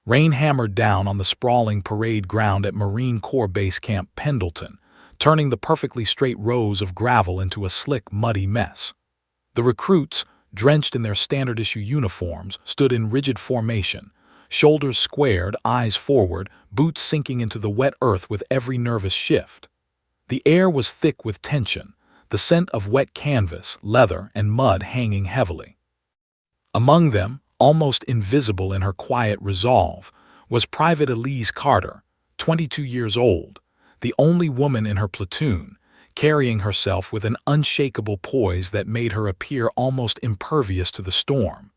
Rain hammered down on the sprawling parade ground at Marine Corps Base Camp Pendleton, turning the perfectly straight rows of gravel into a slick, muddy mess. The recruits, drenched in their standard-issue uniforms, stood in rigid formation, shoulders squared, eyes forward, boots sinking into the wet earth with every nervous shift. The air was thick with tension, the scent of wet canvas, leather, and mud hanging heavily. Among them, almost invisible in her quiet resolve, was Private Elise Carter, 22 years old, the only woman in her platoon, carrying herself with an unshakable poise that made her appear almost impervious to the storm.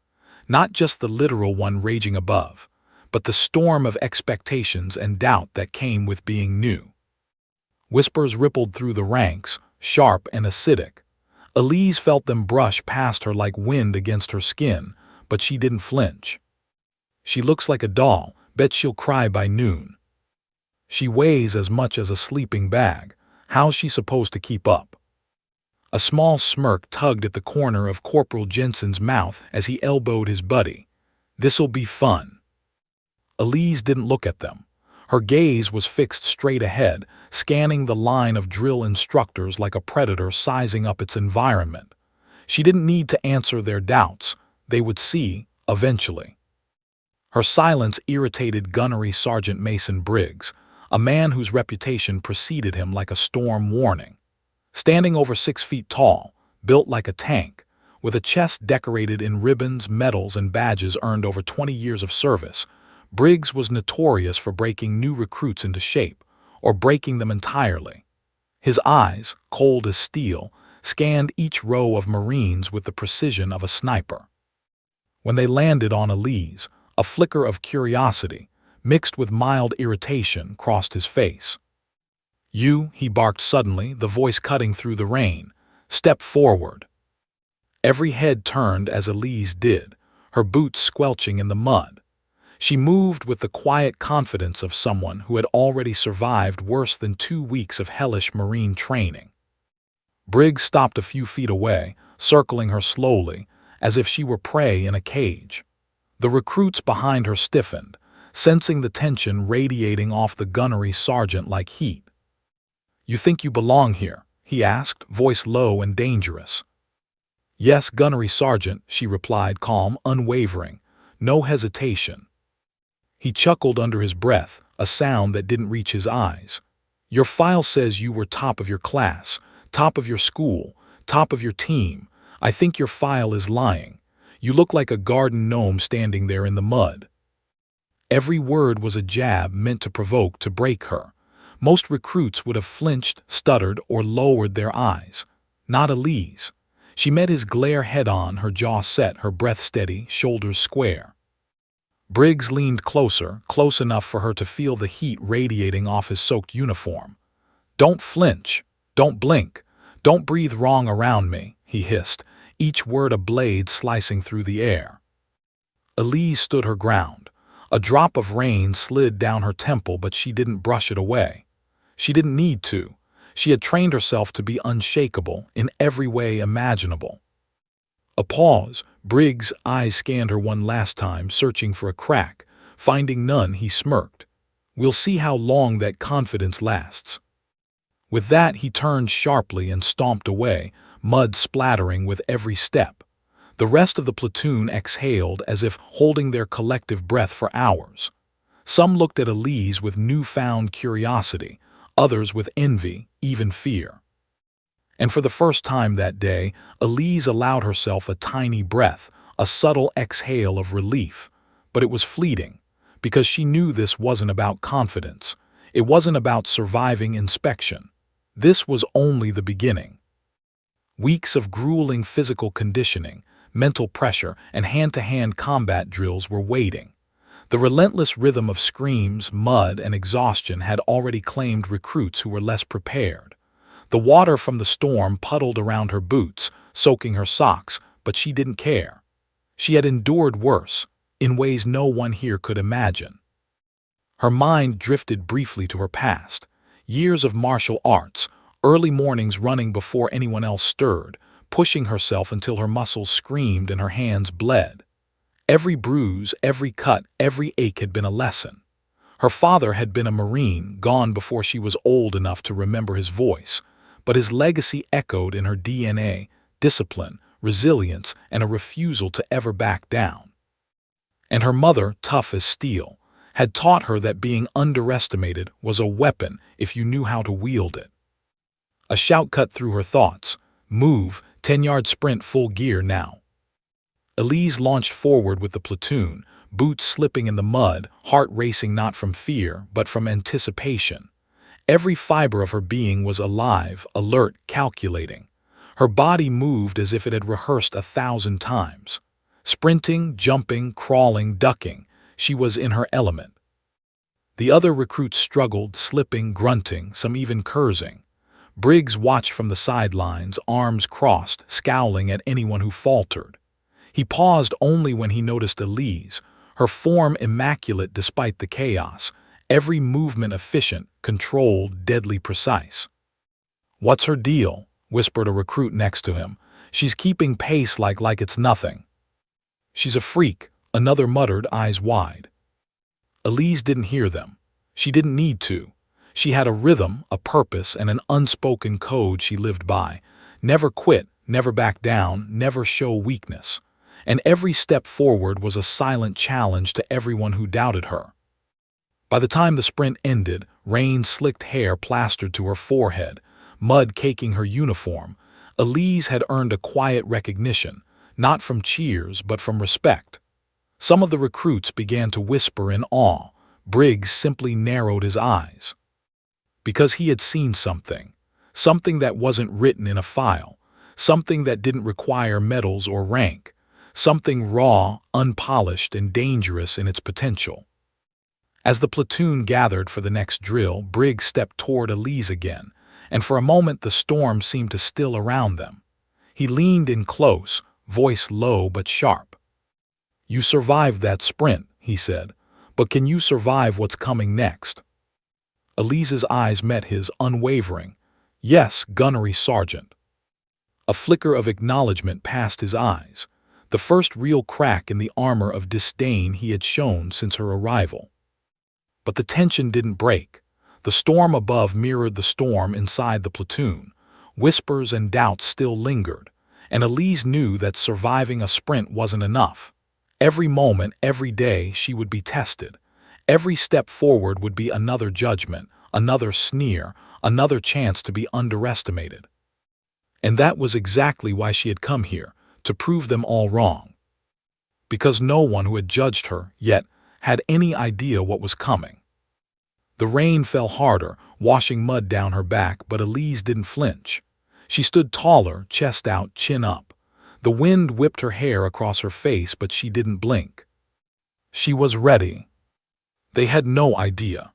Not just the literal one raging above, but the storm of expectations and doubt that came with being new. Whispers rippled through the ranks, sharp and acidic. Elise felt them brush past her like wind against her skin, but she didn't flinch. She looks like a doll, bet she'll cry by noon. She weighs as much as a sleeping bag. How's she supposed to keep up? A small smirk tugged at the corner of Corporal Jensen's mouth as he elbowed his buddy. This'll be fun. Elise didn't look at them. Her gaze was fixed straight ahead, scanning the line of drill instructors like a predator sizing up its environment. She didn't need to answer their doubts. They would see, eventually. Her silence irritated Gunnery Sergeant Mason Briggs, a man whose reputation preceded him like a storm warning. Standing over 6 feet tall, built like a tank, with a chest decorated in ribbons, medals, and badges earned over 20 years of service, Briggs was notorious for breaking new recruits into shape, or breaking them entirely. His eyes, cold as steel, scanned each row of Marines with the precision of a sniper. When they landed on Elise, a flicker of curiosity, mixed with mild irritation, crossed his face. "You," he barked suddenly, the voice cutting through the rain, "step forward." Every head turned as Elise did, her boots squelching in the mud. She moved with the quiet confidence of someone who had already survived worse than 2 weeks of hellish Marine training. Briggs stopped a few feet away, circling her slowly, as if she were prey in a cage. The recruits behind her stiffened, sensing the tension radiating off the gunnery sergeant like heat. "You think you belong here?" he asked, voice low and dangerous. "Yes, gunnery sergeant," she replied, calm, unwavering, no hesitation. He chuckled under his breath, a sound that didn't reach his eyes. "Your file says you were top of your class, top of your school, top of your team. I think your file is lying. You look like a garden gnome standing there in the mud." Every word was a jab meant to provoke, to break her. Most recruits would have flinched, stuttered, or lowered their eyes. Not Elise. She met his glare head-on, her jaw set, her breath steady, shoulders square. Briggs leaned closer, close enough for her to feel the heat radiating off his soaked uniform. "Don't flinch. Don't blink. Don't breathe wrong around me," he hissed, each word a blade slicing through the air. Elise stood her ground. A drop of rain slid down her temple, but she didn't brush it away. She didn't need to. She had trained herself to be unshakable in every way imaginable. A pause. Briggs' eyes scanned her one last time, searching for a crack. Finding none, he smirked. "We'll see how long that confidence lasts." With that, he turned sharply and stomped away, mud splattering with every step. The rest of the platoon exhaled as if holding their collective breath for hours. Some looked at Elise with newfound curiosity, others with envy, even fear. And for the first time that day, Elise allowed herself a tiny breath, a subtle exhale of relief. But it was fleeting, because she knew this wasn't about confidence. It wasn't about surviving inspection. This was only the beginning. Weeks of grueling physical conditioning, mental pressure, and hand-to-hand combat drills were waiting. The relentless rhythm of screams, mud, and exhaustion had already claimed recruits who were less prepared. The water from the storm puddled around her boots, soaking her socks, but she didn't care. She had endured worse, in ways no one here could imagine. Her mind drifted briefly to her past. Years of martial arts, early mornings running before anyone else stirred, pushing herself until her muscles screamed and her hands bled. Every bruise, every cut, every ache had been a lesson. Her father had been a Marine, gone before she was old enough to remember his voice, but his legacy echoed in her DNA: discipline, resilience, and a refusal to ever back down. And her mother, tough as steel, had taught her that being underestimated was a weapon if you knew how to wield it. A shout cut through her thoughts. Move, 10-yard sprint, full gear now. Elise launched forward with the platoon, boots slipping in the mud, heart racing not from fear, but from anticipation. Every fiber of her being was alive, alert, calculating. Her body moved as if it had rehearsed 1,000 times. Sprinting, jumping, crawling, ducking, she was in her element. The other recruits struggled, slipping, grunting, some even cursing. Briggs watched from the sidelines, arms crossed, scowling at anyone who faltered. He paused only when he noticed Elise, her form immaculate despite the chaos, every movement efficient, controlled, deadly precise. "What's her deal?" whispered a recruit next to him. "She's keeping pace like it's nothing." "She's a freak," another muttered, eyes wide. Elise didn't hear them. She didn't need to. She had a rhythm, a purpose, and an unspoken code she lived by. Never quit, never back down, never show weakness. And every step forward was a silent challenge to everyone who doubted her. By the time the sprint ended, rain-slicked hair plastered to her forehead, mud caking her uniform, Elise had earned a quiet recognition, not from cheers but from respect. Some of the recruits began to whisper in awe. Briggs simply narrowed his eyes. Because he had seen something. Something that wasn't written in a file. Something that didn't require medals or rank. Something raw, unpolished, and dangerous in its potential. As the platoon gathered for the next drill, Briggs stepped toward Elise again, and for a moment the storm seemed to still around them. He leaned in close, voice low but sharp. "You survived that sprint," he said, "but can you survive what's coming next?" Elise's eyes met his, unwavering. "Yes, Gunnery Sergeant." A flicker of acknowledgement passed his eyes, the first real crack in the armor of disdain he had shown since her arrival. But the tension didn't break. The storm above mirrored the storm inside the platoon. Whispers and doubts still lingered, and Elise knew that surviving a sprint wasn't enough. Every moment, every day, she would be tested. Every step forward would be another judgment, another sneer, another chance to be underestimated. And that was exactly why she had come here, to prove them all wrong. Because no one who had judged her, yet, had any idea what was coming. The rain fell harder, washing mud down her back, but Elise didn't flinch. She stood taller, chest out, chin up. The wind whipped her hair across her face, but she didn't blink. She was ready. They had no idea.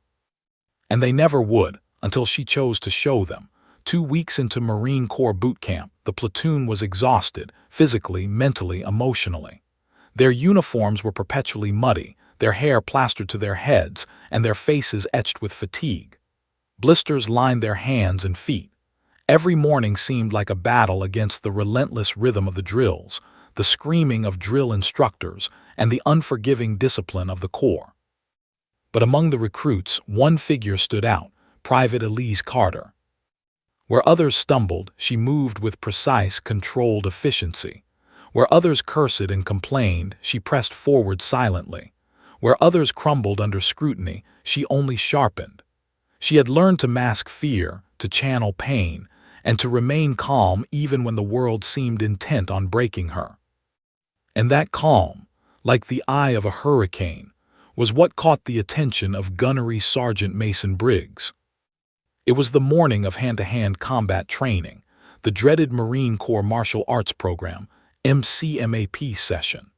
And they never would, until she chose to show them. 2 weeks into Marine Corps boot camp, the platoon was exhausted, physically, mentally, emotionally. Their uniforms were perpetually muddy, their hair plastered to their heads, and their faces etched with fatigue. Blisters lined their hands and feet. Every morning seemed like a battle against the relentless rhythm of the drills, the screaming of drill instructors, and the unforgiving discipline of the Corps. But among the recruits, one figure stood out, Private Elise Carter. Where others stumbled, she moved with precise, controlled efficiency. Where others cursed and complained, she pressed forward silently. Where others crumbled under scrutiny, she only sharpened. She had learned to mask fear, to channel pain, and to remain calm even when the world seemed intent on breaking her. And that calm, like the eye of a hurricane, was what caught the attention of Gunnery Sergeant Mason Briggs. It was the morning of hand-to-hand combat training, the dreaded Marine Corps Martial Arts Program, MCMAP session.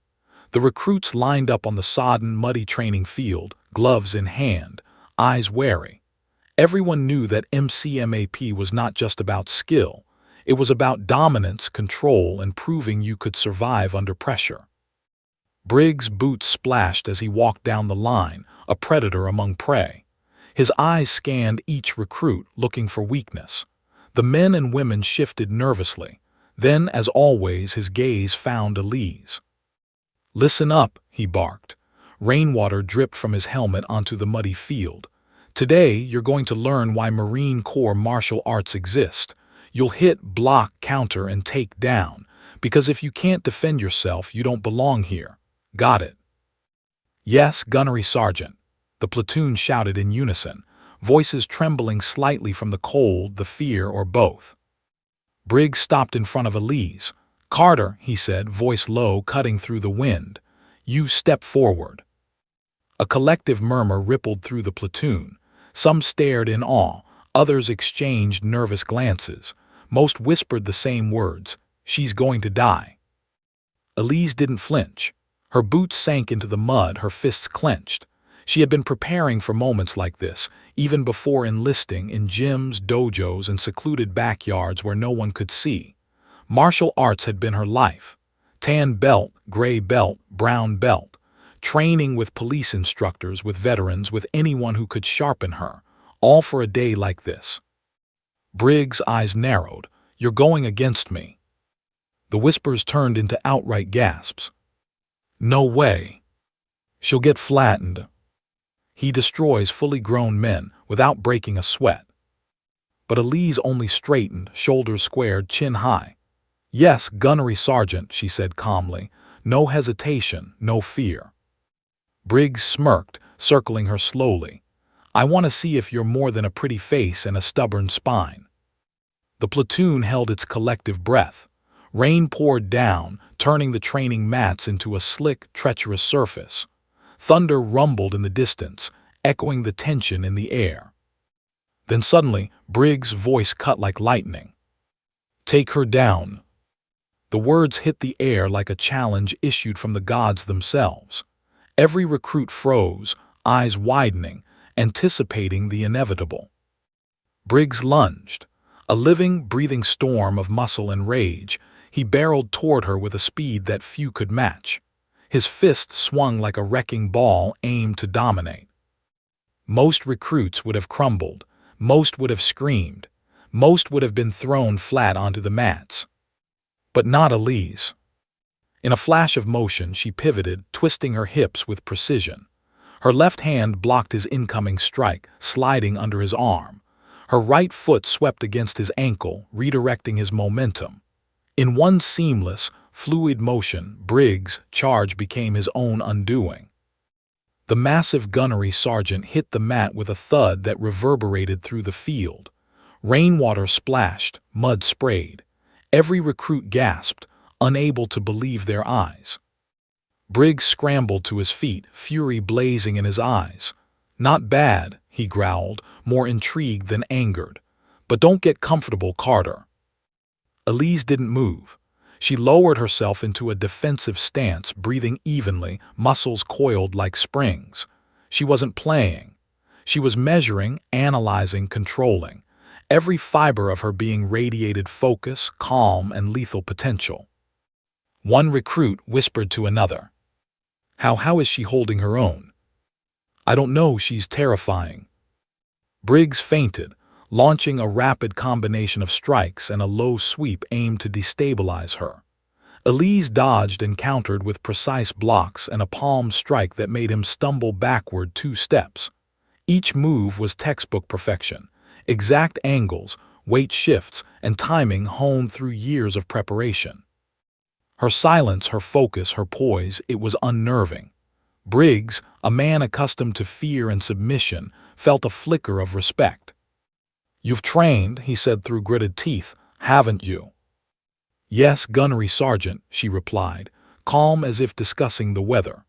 The recruits lined up on the sodden, muddy training field, gloves in hand, eyes wary. Everyone knew that MCMAP was not just about skill. It was about dominance, control, and proving you could survive under pressure. Briggs' boots splashed as he walked down the line, a predator among prey. His eyes scanned each recruit, looking for weakness. The men and women shifted nervously. Then, as always, his gaze found Elise. Listen up, he barked. Rainwater dripped from his helmet onto the muddy field. Today, you're going to learn why Marine Corps martial arts exist. You'll hit, block, counter, and take down, because if you can't defend yourself, you don't belong here. Got it? Yes, Gunnery Sergeant. The platoon shouted in unison, voices trembling slightly from the cold, the fear, or both. Briggs stopped in front of Elise. "Carter," he said, voice low, cutting through the wind. "You step forward." A collective murmur rippled through the platoon. Some stared in awe, others exchanged nervous glances. Most whispered the same words, "She's going to die." Elise didn't flinch. Her boots sank into the mud, her fists clenched. She had been preparing for moments like this, even before enlisting, in gyms, dojos, and secluded backyards where no one could see. Martial arts had been her life. Tan belt, gray belt, brown belt. Training with police instructors, with veterans, with anyone who could sharpen her, all for a day like this. Briggs' eyes narrowed. "You're going against me." The whispers turned into outright gasps. "No way. She'll get flattened." He destroys fully grown men without breaking a sweat. But Elise only straightened, shoulders squared, chin high. "Yes, Gunnery Sergeant," she said calmly. "No hesitation, no fear." Briggs smirked, circling her slowly. "I want to see if you're more than a pretty face and a stubborn spine." The platoon held its collective breath. Rain poured down, turning the training mats into a slick, treacherous surface. Thunder rumbled in the distance, echoing the tension in the air. Then suddenly, Briggs' voice cut like lightning. "Take her down." The words hit the air like a challenge issued from the gods themselves. Every recruit froze, eyes widening, anticipating the inevitable. Briggs lunged. A living, breathing storm of muscle and rage, he barreled toward her with a speed that few could match. His fist swung like a wrecking ball aimed to dominate. Most recruits would have crumbled, most would have screamed, most would have been thrown flat onto the mats. But not Elise. In a flash of motion, she pivoted, twisting her hips with precision. Her left hand blocked his incoming strike, sliding under his arm. Her right foot swept against his ankle, redirecting his momentum. In one seamless, fluid motion, Briggs' charge became his own undoing. The massive Gunnery Sergeant hit the mat with a thud that reverberated through the field. Rainwater splashed, mud sprayed. Every recruit gasped, unable to believe their eyes. Briggs scrambled to his feet, fury blazing in his eyes. "Not bad," he growled, more intrigued than angered. "But don't get comfortable, Carter." Elise didn't move. She lowered herself into a defensive stance, breathing evenly, muscles coiled like springs. She wasn't playing. She was measuring, analyzing, controlling. Every fiber of her being radiated focus, calm, and lethal potential. One recruit whispered to another. How is she holding her own?" "I don't know, she's terrifying." Briggs feinted, launching a rapid combination of strikes and a low sweep aimed to destabilize her. Elise dodged and countered with precise blocks and a palm strike that made him stumble backward 2 steps. Each move was textbook perfection, exact angles, weight shifts, and timing honed through years of preparation. Her silence, her focus, her poise, it was unnerving. Briggs, a man accustomed to fear and submission, felt a flicker of respect. "You've trained," he said through gritted teeth, "haven't you?" "Yes, Gunnery Sergeant," she replied, calm as if discussing the weather.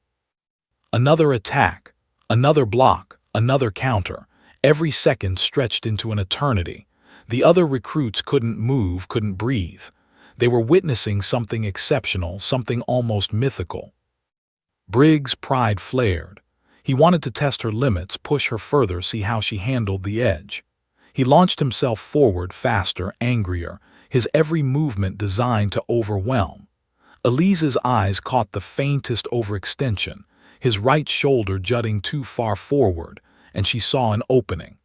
Another attack, another block, another counter. Every second stretched into an eternity. The other recruits couldn't move, couldn't breathe. They were witnessing something exceptional, something almost mythical. Briggs' pride flared. He wanted to test her limits, push her further, see how she handled the edge. He launched himself forward, faster, angrier, his every movement designed to overwhelm. Elise's eyes caught the faintest overextension, his right shoulder jutting too far forward, and she saw an opening.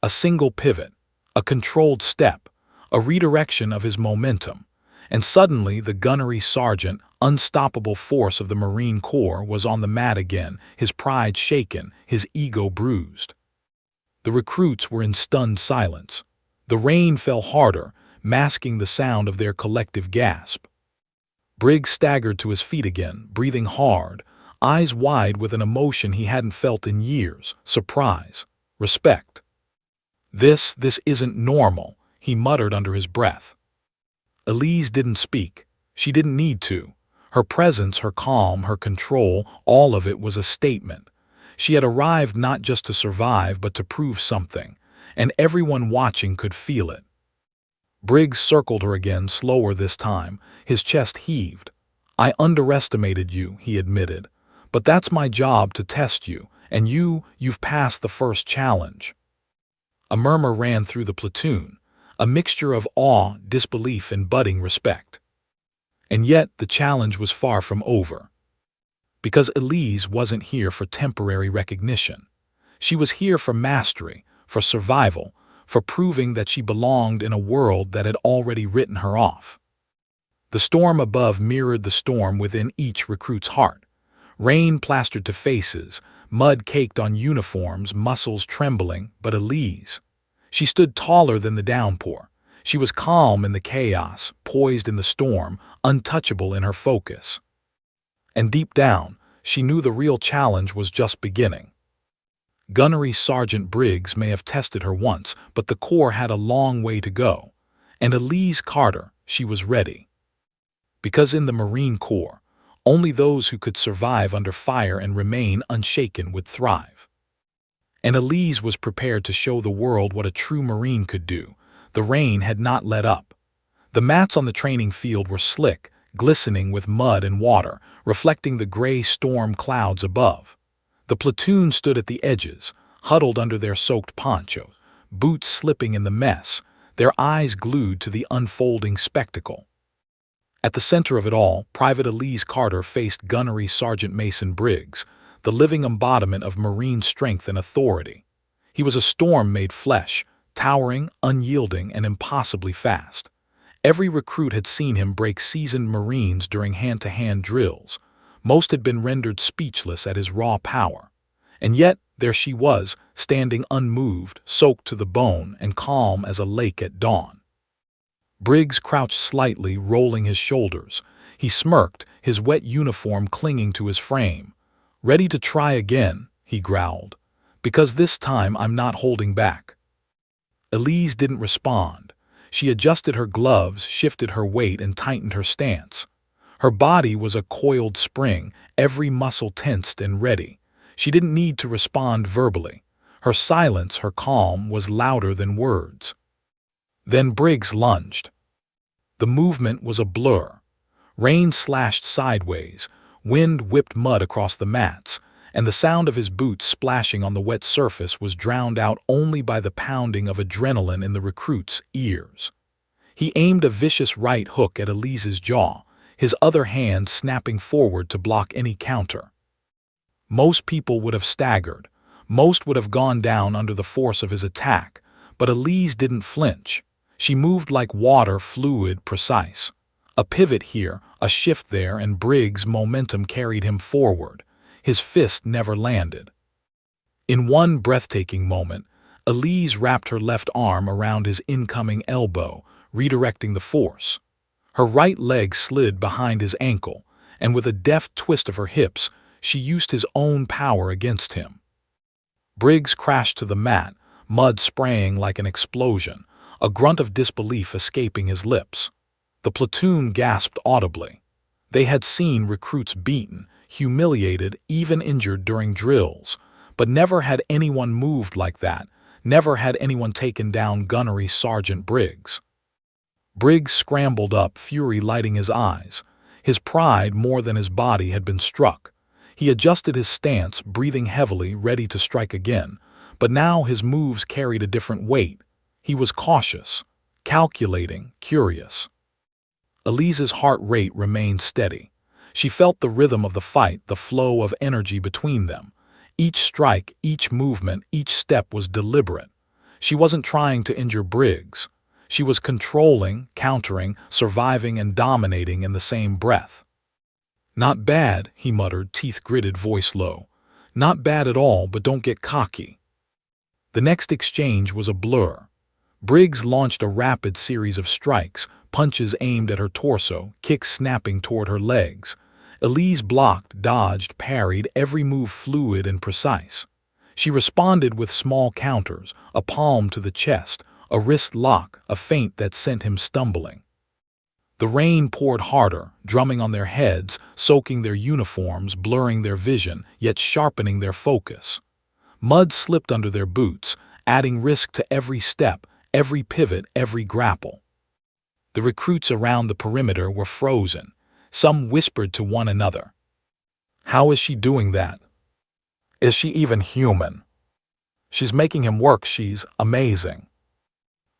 A single pivot, a controlled step, a redirection of his momentum, And suddenly the gunnery sergeant, unstoppable force of the Marine Corps, was on the mat again, his pride shaken, his ego bruised. The recruits were in stunned silence. The rain fell harder, masking the sound of their collective gasp. Briggs staggered to his feet again, breathing hard, eyes wide with an emotion he hadn't felt in years: surprise, respect. This isn't normal," he muttered under his breath. Elise didn't speak. She didn't need to. Her presence, her calm, her control, all of it was a statement. She had arrived not just to survive, but to prove something, and everyone watching could feel it. Briggs circled her again, slower this time. His chest heaved. "I underestimated you," he admitted. "But that's my job, to test you, and you've passed the first challenge." A murmur ran through the platoon, a mixture of awe, disbelief, and budding respect. And yet the challenge was far from over. Because Elise wasn't here for temporary recognition. She was here for mastery, for survival, for proving that she belonged in a world that had already written her off. The storm above mirrored the storm within each recruit's heart. Rain plastered to faces, mud caked on uniforms, muscles trembling, but Elise, she stood taller than the downpour. She was calm in the chaos, poised in the storm, untouchable in her focus. And deep down, she knew the real challenge was just beginning. Gunnery Sergeant Briggs may have tested her once, but the Corps had a long way to go. And Elise Carter, she was ready. Because in the Marine Corps, only those who could survive under fire and remain unshaken would thrive. And Elise was prepared to show the world what a true Marine could do. The rain had not let up. The mats on the training field were slick, glistening with mud and water, reflecting the gray storm clouds above. The platoon stood at the edges, huddled under their soaked ponchos, boots slipping in the mess, their eyes glued to the unfolding spectacle. At the center of it all, Private Elise Carter faced Gunnery Sergeant Mason Briggs, the living embodiment of Marine strength and authority. He was a storm made flesh, towering, unyielding, and impossibly fast. Every recruit had seen him break seasoned Marines during hand-to-hand drills. Most had been rendered speechless at his raw power. And yet, there she was, standing unmoved, soaked to the bone, and calm as a lake at dawn. Briggs crouched slightly, rolling his shoulders. He smirked, his wet uniform clinging to his frame. "Ready to try again," he growled. "Because this time I'm not holding back." Elise didn't respond. She adjusted her gloves, shifted her weight, and tightened her stance. Her body was a coiled spring, every muscle tensed and ready. She didn't need to respond verbally. Her silence, her calm, was louder than words. Then Briggs lunged. The movement was a blur. Rain slashed sideways, wind whipped mud across the mats, and the sound of his boots splashing on the wet surface was drowned out only by the pounding of adrenaline in the recruit's ears. He aimed a vicious right hook at Elise's jaw, his other hand snapping forward to block any counter. Most people would have staggered. Most would have gone down under the force of his attack, but Elise didn't flinch. She moved like water, fluid, precise. A pivot here, a shift there, and Briggs' momentum carried him forward. His fist never landed. In one breathtaking moment, Elise wrapped her left arm around his incoming elbow, redirecting the force. Her right leg slid behind his ankle, and with a deft twist of her hips, she used his own power against him. Briggs crashed to the mat, mud spraying like an explosion, a grunt of disbelief escaping his lips. The platoon gasped audibly. They had seen recruits beaten, humiliated, even injured during drills, but never had anyone moved like that, never had anyone taken down Gunnery Sergeant Briggs. Briggs scrambled up, fury lighting his eyes. His pride, more than his body, had been struck. He adjusted his stance, breathing heavily, ready to strike again, but now his moves carried a different weight. He was cautious, calculating, curious. Elise's heart rate remained steady. She felt the rhythm of the fight, the flow of energy between them. Each strike, each movement, each step was deliberate. She wasn't trying to injure Briggs. She was controlling, countering, surviving, and dominating in the same breath. "Not bad," he muttered, teeth gritted, voice low. "Not bad at all, but don't get cocky." The next exchange was a blur. Briggs launched a rapid series of strikes, punches aimed at her torso, kicks snapping toward her legs. Elise blocked, dodged, parried, every move fluid and precise. She responded with small counters, a palm to the chest, a wrist lock, a feint that sent him stumbling. The rain poured harder, drumming on their heads, soaking their uniforms, blurring their vision, yet sharpening their focus. Mud slipped under their boots, adding risk to every step, every pivot, every grapple. The recruits around the perimeter were frozen. Some whispered to one another. "How is she doing that? Is she even human? She's making him work, she's amazing."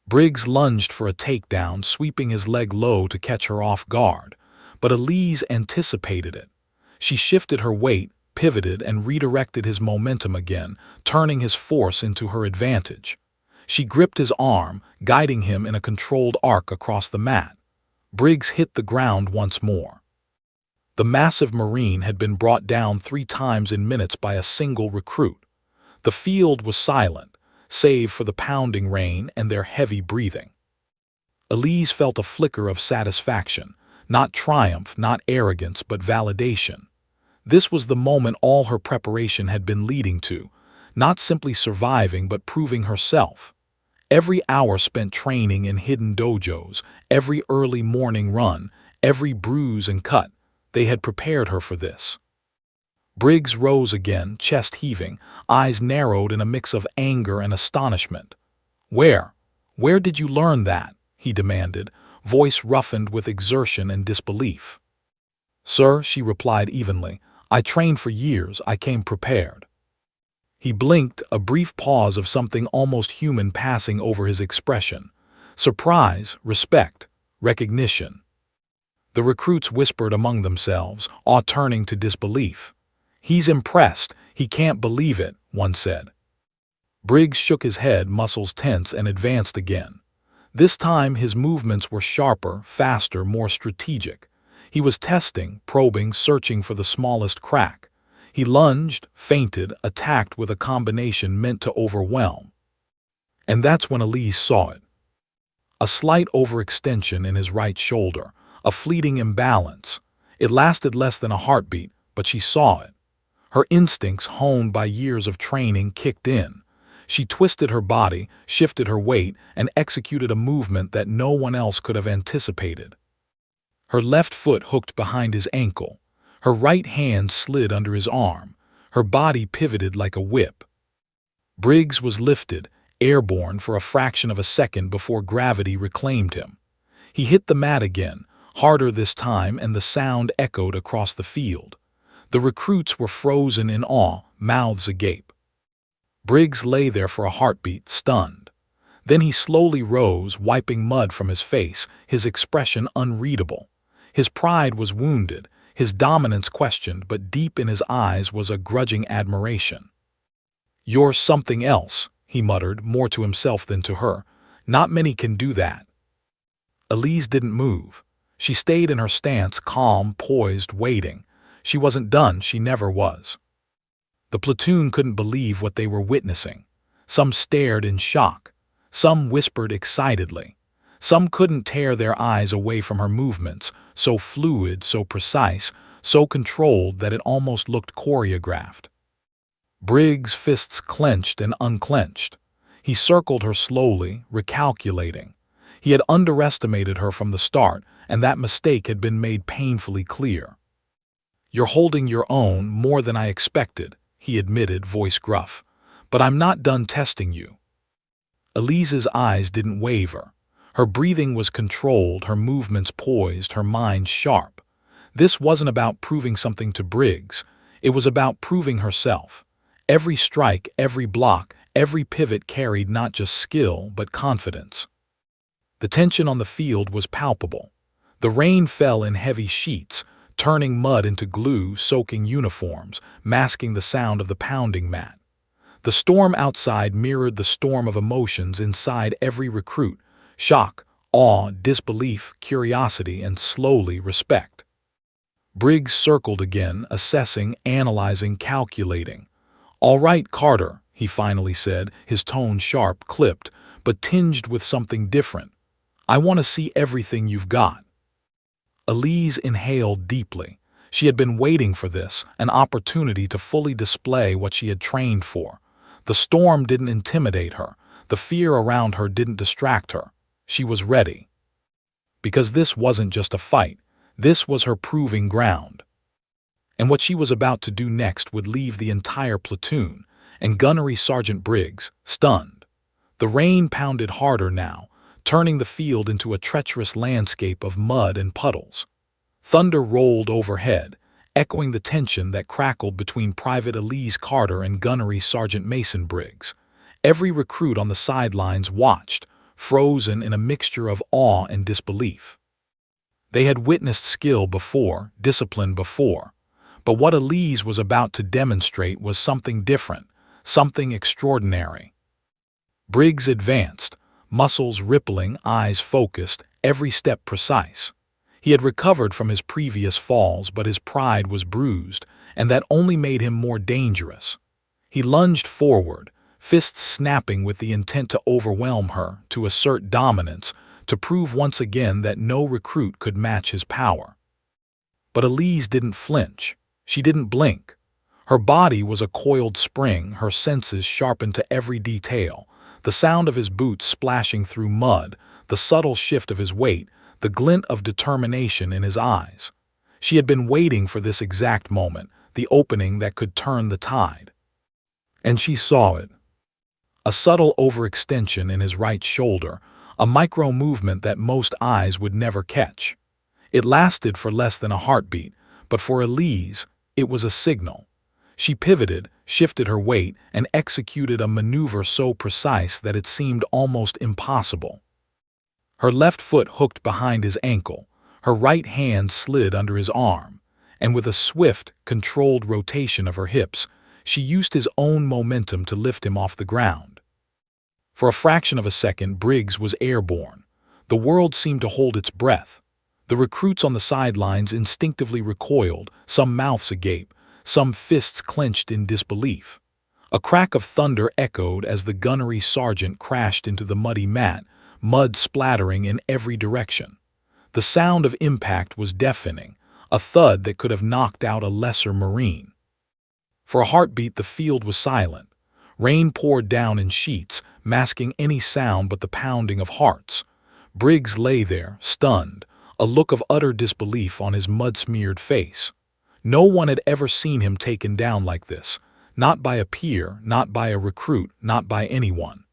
Briggs lunged for a takedown, sweeping his leg low to catch her off guard, but Elise anticipated it. She shifted her weight, pivoted, and redirected his momentum again, turning his force into her advantage. She gripped his arm, guiding him in a controlled arc across the mat. Briggs hit the ground once more. The massive Marine had been brought down 3 times in minutes by a single recruit. The field was silent, save for the pounding rain and their heavy breathing. Elise felt a flicker of satisfaction, not triumph, not arrogance, but validation. This was the moment all her preparation had been leading to, not simply surviving but proving herself. Every hour spent training in hidden dojos, every early morning run, every bruise and cut, they had prepared her for this. Briggs rose again, chest heaving, eyes narrowed in a mix of anger and astonishment. Where did you learn that?" he demanded, voice roughened with exertion and disbelief. "Sir," she replied evenly, "I trained for years, I came prepared." He blinked, a brief pause of something almost human passing over his expression. Surprise, respect, recognition. The recruits whispered among themselves, awe turning to disbelief. "He's impressed, he can't believe it," one said. Briggs shook his head, muscles tense, and advanced again. This time his movements were sharper, faster, more strategic. He was testing, probing, searching for the smallest crack. He lunged, feinted, attacked with a combination meant to overwhelm. And that's when Elise saw it. A slight overextension in his right shoulder, a fleeting imbalance. It lasted less than a heartbeat, but she saw it. Her instincts, honed by years of training, kicked in. She twisted her body, shifted her weight, and executed a movement that no one else could have anticipated. Her left foot hooked behind his ankle. Her right hand slid under his arm. Her body pivoted like a whip. Briggs was lifted, airborne for a fraction of a second before gravity reclaimed him. He hit the mat again, harder this time, and the sound echoed across the field. The recruits were frozen in awe, mouths agape. Briggs lay there for a heartbeat, stunned. Then he slowly rose, wiping mud from his face, his expression unreadable. His pride was wounded, his dominance questioned, but deep in his eyes was a grudging admiration. "You're something else," he muttered, more to himself than to her. "Not many can do that." Elise didn't move. She stayed in her stance, calm, poised, waiting. She wasn't done, she never was. The platoon couldn't believe what they were witnessing. Some stared in shock. Some whispered excitedly. Some couldn't tear their eyes away from her movements, so fluid, so precise, so controlled that it almost looked choreographed. Briggs' fists clenched and unclenched. He circled her slowly, recalculating. He had underestimated her from the start, and that mistake had been made painfully clear. "You're holding your own more than I expected," he admitted, voice gruff. "But I'm not done testing you." Elise's eyes didn't waver. Her breathing was controlled, her movements poised, her mind sharp. This wasn't about proving something to Briggs. It was about proving herself. Every strike, every block, every pivot carried not just skill, but confidence. The tension on the field was palpable. The rain fell in heavy sheets, turning mud into glue, soaking uniforms, masking the sound of the pounding mat. The storm outside mirrored the storm of emotions inside every recruit, Shock, awe, disbelief, curiosity, and slowly respect. Briggs circled again, assessing, analyzing, calculating. "All right, Carter," he finally said, his tone sharp, clipped, but tinged with something different. "I want to see everything you've got." Elise inhaled deeply. She had been waiting for this, an opportunity to fully display what she had trained for. The storm didn't intimidate her. The fear around her didn't distract her. She was ready. Because this wasn't just a fight. This was her proving ground. And what she was about to do next would leave the entire platoon, and Gunnery Sergeant Briggs, stunned. The rain pounded harder now, turning the field into a treacherous landscape of mud and puddles. Thunder rolled overhead, echoing the tension that crackled between Private Elise Carter and Gunnery Sergeant Mason Briggs. Every recruit on the sidelines watched, frozen in a mixture of awe and disbelief. They had witnessed skill before, discipline before, but what Elise was about to demonstrate was something different, something extraordinary. Briggs advanced, muscles rippling, eyes focused, every step precise. He had recovered from his previous falls, but his pride was bruised, and that only made him more dangerous. He lunged forward, fists snapping with the intent to overwhelm her, to assert dominance, to prove once again that no recruit could match his power. But Elise didn't flinch. She didn't blink. Her body was a coiled spring, her senses sharpened to every detail. The sound of his boots splashing through mud, the subtle shift of his weight, the glint of determination in his eyes. She had been waiting for this exact moment, the opening that could turn the tide. And she saw it. A subtle overextension in his right shoulder, a micro-movement that most eyes would never catch. It lasted for less than a heartbeat, but for Elise, it was a signal. She pivoted, shifted her weight, and executed a maneuver so precise that it seemed almost impossible. Her left foot hooked behind his ankle, her right hand slid under his arm, and with a swift, controlled rotation of her hips, she used his own momentum to lift him off the ground. For a fraction of a second, Briggs was airborne. The world seemed to hold its breath. The recruits on the sidelines instinctively recoiled, some mouths agape, some fists clenched in disbelief. A crack of thunder echoed as the gunnery sergeant crashed into the muddy mat, mud splattering in every direction. The sound of impact was deafening, a thud that could have knocked out a lesser Marine. For a heartbeat, the field was silent. Rain poured down in sheets, masking any sound but the pounding of hearts. Briggs lay there, stunned, a look of utter disbelief on his mud-smeared face. No one had ever seen him taken down like this, not by a peer, not by a recruit, not by anyone.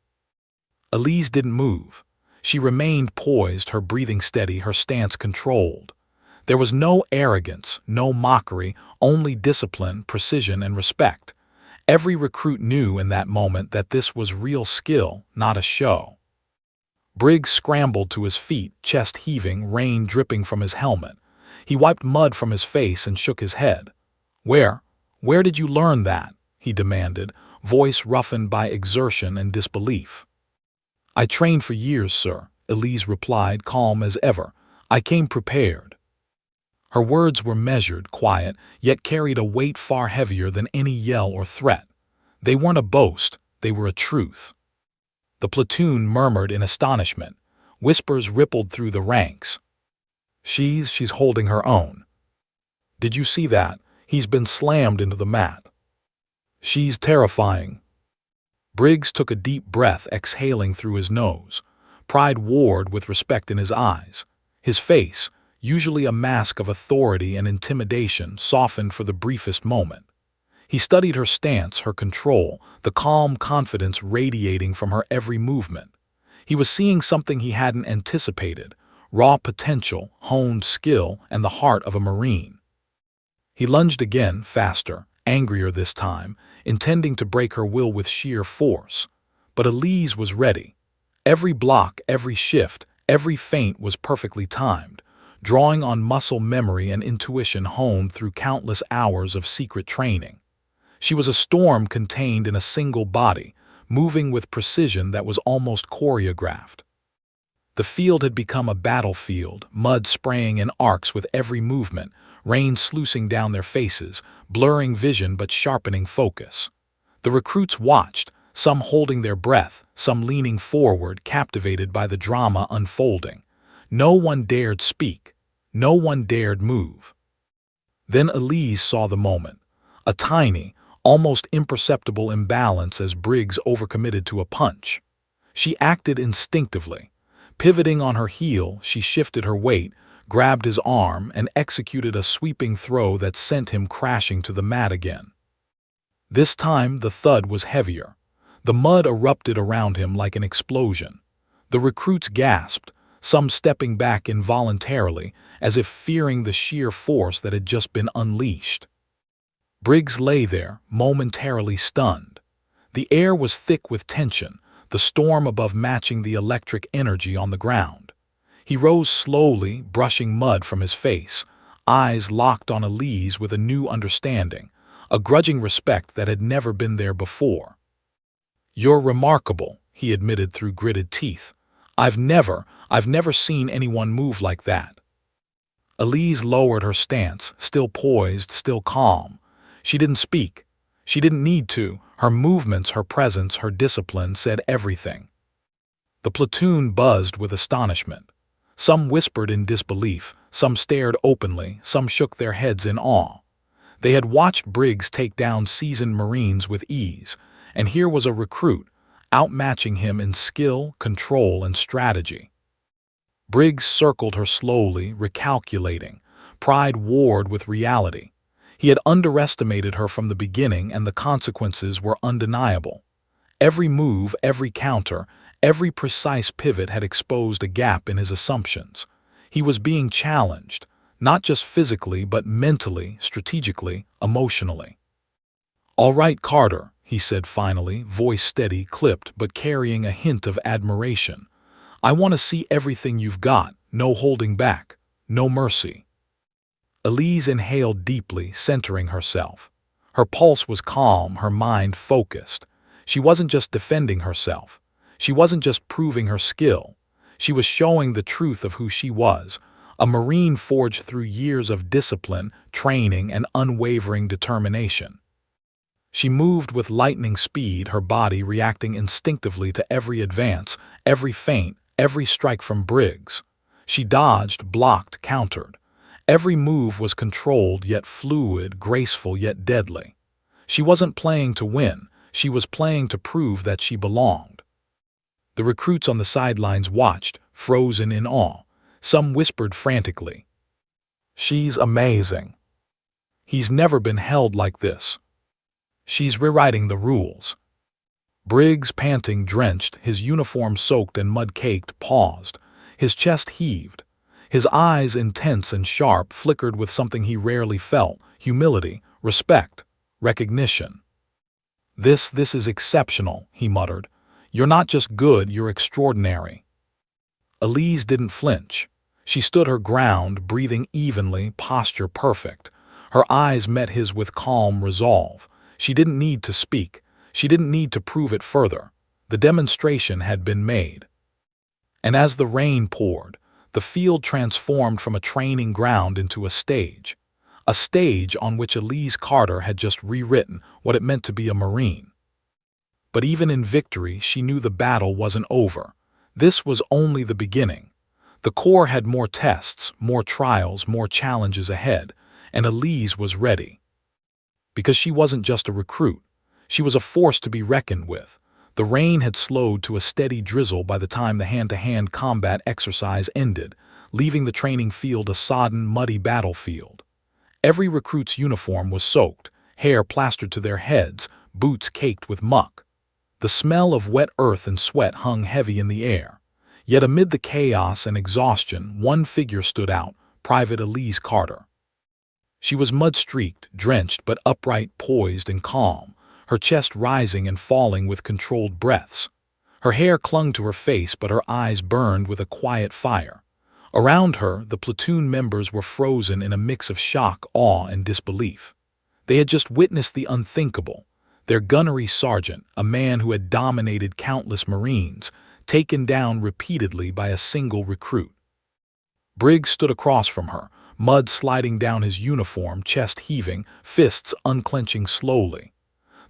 Elise didn't move. She remained poised, her breathing steady, her stance controlled. There was no arrogance, no mockery, only discipline, precision, and respect. Every recruit knew in that moment that this was real skill, not a show. Briggs scrambled to his feet, chest heaving, rain dripping from his helmet. He wiped mud from his face and shook his head. Where did you learn that?" he demanded, voice roughened by exertion and disbelief. "I trained for years, sir," Elise replied, calm as ever. "I came prepared." Her words were measured, quiet, yet carried a weight far heavier than any yell or threat. They weren't a boast, they were a truth. The platoon murmured in astonishment. Whispers rippled through the ranks. She's holding her own. Did you see that? He's been slammed into the mat. She's terrifying." Briggs took a deep breath, exhaling through his nose. Pride warred with respect in his eyes. His face, usually a mask of authority and intimidation, softened for the briefest moment. He studied her stance, her control, the calm confidence radiating from her every movement. He was seeing something he hadn't anticipated, raw potential, honed skill, and the heart of a Marine. He lunged again, faster, angrier this time, intending to break her will with sheer force. But Elise was ready. Every block, every shift, every feint was perfectly timed, drawing on muscle memory and intuition honed through countless hours of secret training. She was a storm contained in a single body, moving with precision that was almost choreographed. The field had become a battlefield, mud spraying in arcs with every movement, rain sluicing down their faces, blurring vision but sharpening focus. The recruits watched, some holding their breath, some leaning forward, captivated by the drama unfolding. No one dared speak. No one dared move. Then Elise saw the moment. A tiny, almost imperceptible imbalance as Briggs overcommitted to a punch. She acted instinctively. Pivoting on her heel, she shifted her weight, grabbed his arm, and executed a sweeping throw that sent him crashing to the mat again. This time, the thud was heavier. The mud erupted around him like an explosion. The recruits gasped, some stepping back involuntarily, as if fearing the sheer force that had just been unleashed. Briggs lay there, momentarily stunned. The air was thick with tension, the storm above matching the electric energy on the ground. He rose slowly, brushing mud from his face, eyes locked on Elise with a new understanding, a grudging respect that had never been there before. "You're remarkable," he admitted through gritted teeth. I've never seen anyone move like that." Elise lowered her stance, still poised, still calm. She didn't speak. She didn't need to. Her movements, her presence, her discipline said everything. The platoon buzzed with astonishment. Some whispered in disbelief, some stared openly, some shook their heads in awe. They had watched Briggs take down seasoned Marines with ease, and here was a recruit, outmatching him in skill, control, and strategy. Briggs circled her slowly, recalculating. Pride warred with reality. He had underestimated her from the beginning, and the consequences were undeniable. Every move, every counter, every precise pivot had exposed a gap in his assumptions. He was being challenged, not just physically, but mentally, strategically, emotionally. "All right, Carter," he said finally, voice steady, clipped, but carrying a hint of admiration. "I want to see everything you've got, no holding back, no mercy." Elise inhaled deeply, centering herself. Her pulse was calm, her mind focused. She wasn't just defending herself. She wasn't just proving her skill. She was showing the truth of who she was, a Marine forged through years of discipline, training, and unwavering determination. She moved with lightning speed, her body reacting instinctively to every advance, every feint, every strike from Briggs. She dodged, blocked, countered. Every move was controlled yet fluid, graceful yet deadly. She wasn't playing to win, she was playing to prove that she belonged. The recruits on the sidelines watched, frozen in awe. Some whispered frantically, "She's amazing. He's never been held like this. She's rewriting the rules." Briggs, panting, drenched, his uniform soaked and mud-caked, paused. His chest heaved. His eyes, intense and sharp, flickered with something he rarely felt: humility, respect, recognition. This is exceptional," he muttered. "You're not just good, you're extraordinary." Elise didn't flinch. She stood her ground, breathing evenly, posture perfect. Her eyes met his with calm resolve. She didn't need to speak. She didn't need to prove it further. The demonstration had been made. And as the rain poured, the field transformed from a training ground into a stage on which Elise Carter had just rewritten what it meant to be a Marine. But even in victory, she knew the battle wasn't over. This was only the beginning. The Corps had more tests, more trials, more challenges ahead, and Elise was ready. Because she wasn't just a recruit. She was a force to be reckoned with. The rain had slowed to a steady drizzle by the time the hand-to-hand combat exercise ended, leaving the training field a sodden, muddy battlefield. Every recruit's uniform was soaked, hair plastered to their heads, boots caked with muck. The smell of wet earth and sweat hung heavy in the air. Yet amid the chaos and exhaustion, one figure stood out: Private Elise Carter. She was mud-streaked, drenched, but upright, poised, and calm, her chest rising and falling with controlled breaths. Her hair clung to her face, but her eyes burned with a quiet fire. Around her, the platoon members were frozen in a mix of shock, awe, and disbelief. They had just witnessed the unthinkable. Their gunnery sergeant, a man who had dominated countless Marines, taken down repeatedly by a single recruit. Briggs stood across from her, mud sliding down his uniform, chest heaving, fists unclenching slowly.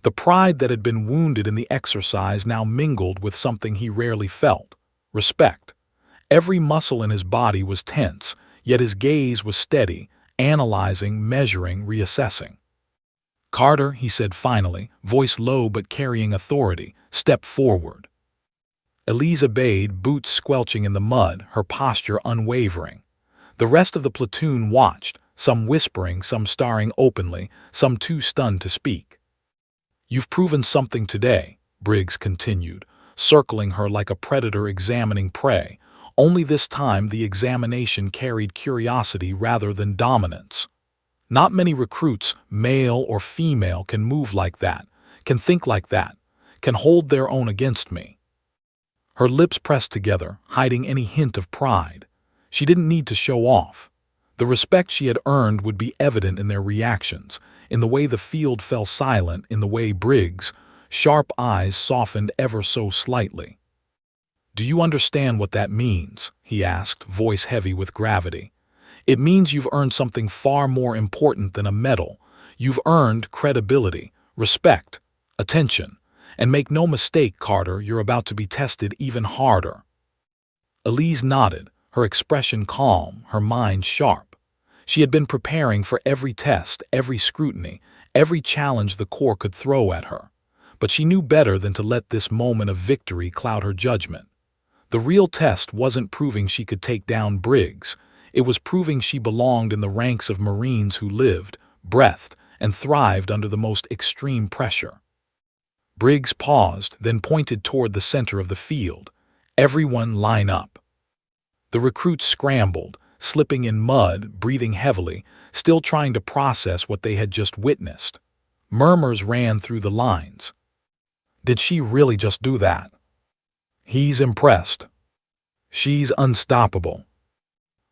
The pride that had been wounded in the exercise now mingled with something he rarely felt: respect. Every muscle in his body was tense, yet his gaze was steady, analyzing, measuring, reassessing. "Carter," he said finally, voice low but carrying authority, "step forward." Elise obeyed, boots squelching in the mud, her posture unwavering. The rest of the platoon watched, some whispering, some staring openly, some too stunned to speak. "You've proven something today," Briggs continued, circling her like a predator examining prey. Only this time the examination carried curiosity rather than dominance. "Not many recruits, male or female, can move like that, can think like that, can hold their own against me." Her lips pressed together, hiding any hint of pride. She didn't need to show off. The respect she had earned would be evident in their reactions, in the way the field fell silent, in the way Briggs' sharp eyes softened ever so slightly. "Do you understand what that means?" he asked, voice heavy with gravity. "It means you've earned something far more important than a medal. You've earned credibility, respect, attention. And make no mistake, Carter, you're about to be tested even harder." Elise nodded, her expression calm, her mind sharp. She had been preparing for every test, every scrutiny, every challenge the Corps could throw at her. But she knew better than to let this moment of victory cloud her judgment. The real test wasn't proving she could take down Briggs. It was proving she belonged in the ranks of Marines who lived, breathed, and thrived under the most extreme pressure. Briggs paused, then pointed toward the center of the field. "Everyone line up." The recruits scrambled, slipping in mud, breathing heavily, still trying to process what they had just witnessed. Murmurs ran through the lines. "Did she really just do that?" "He's impressed." "She's unstoppable."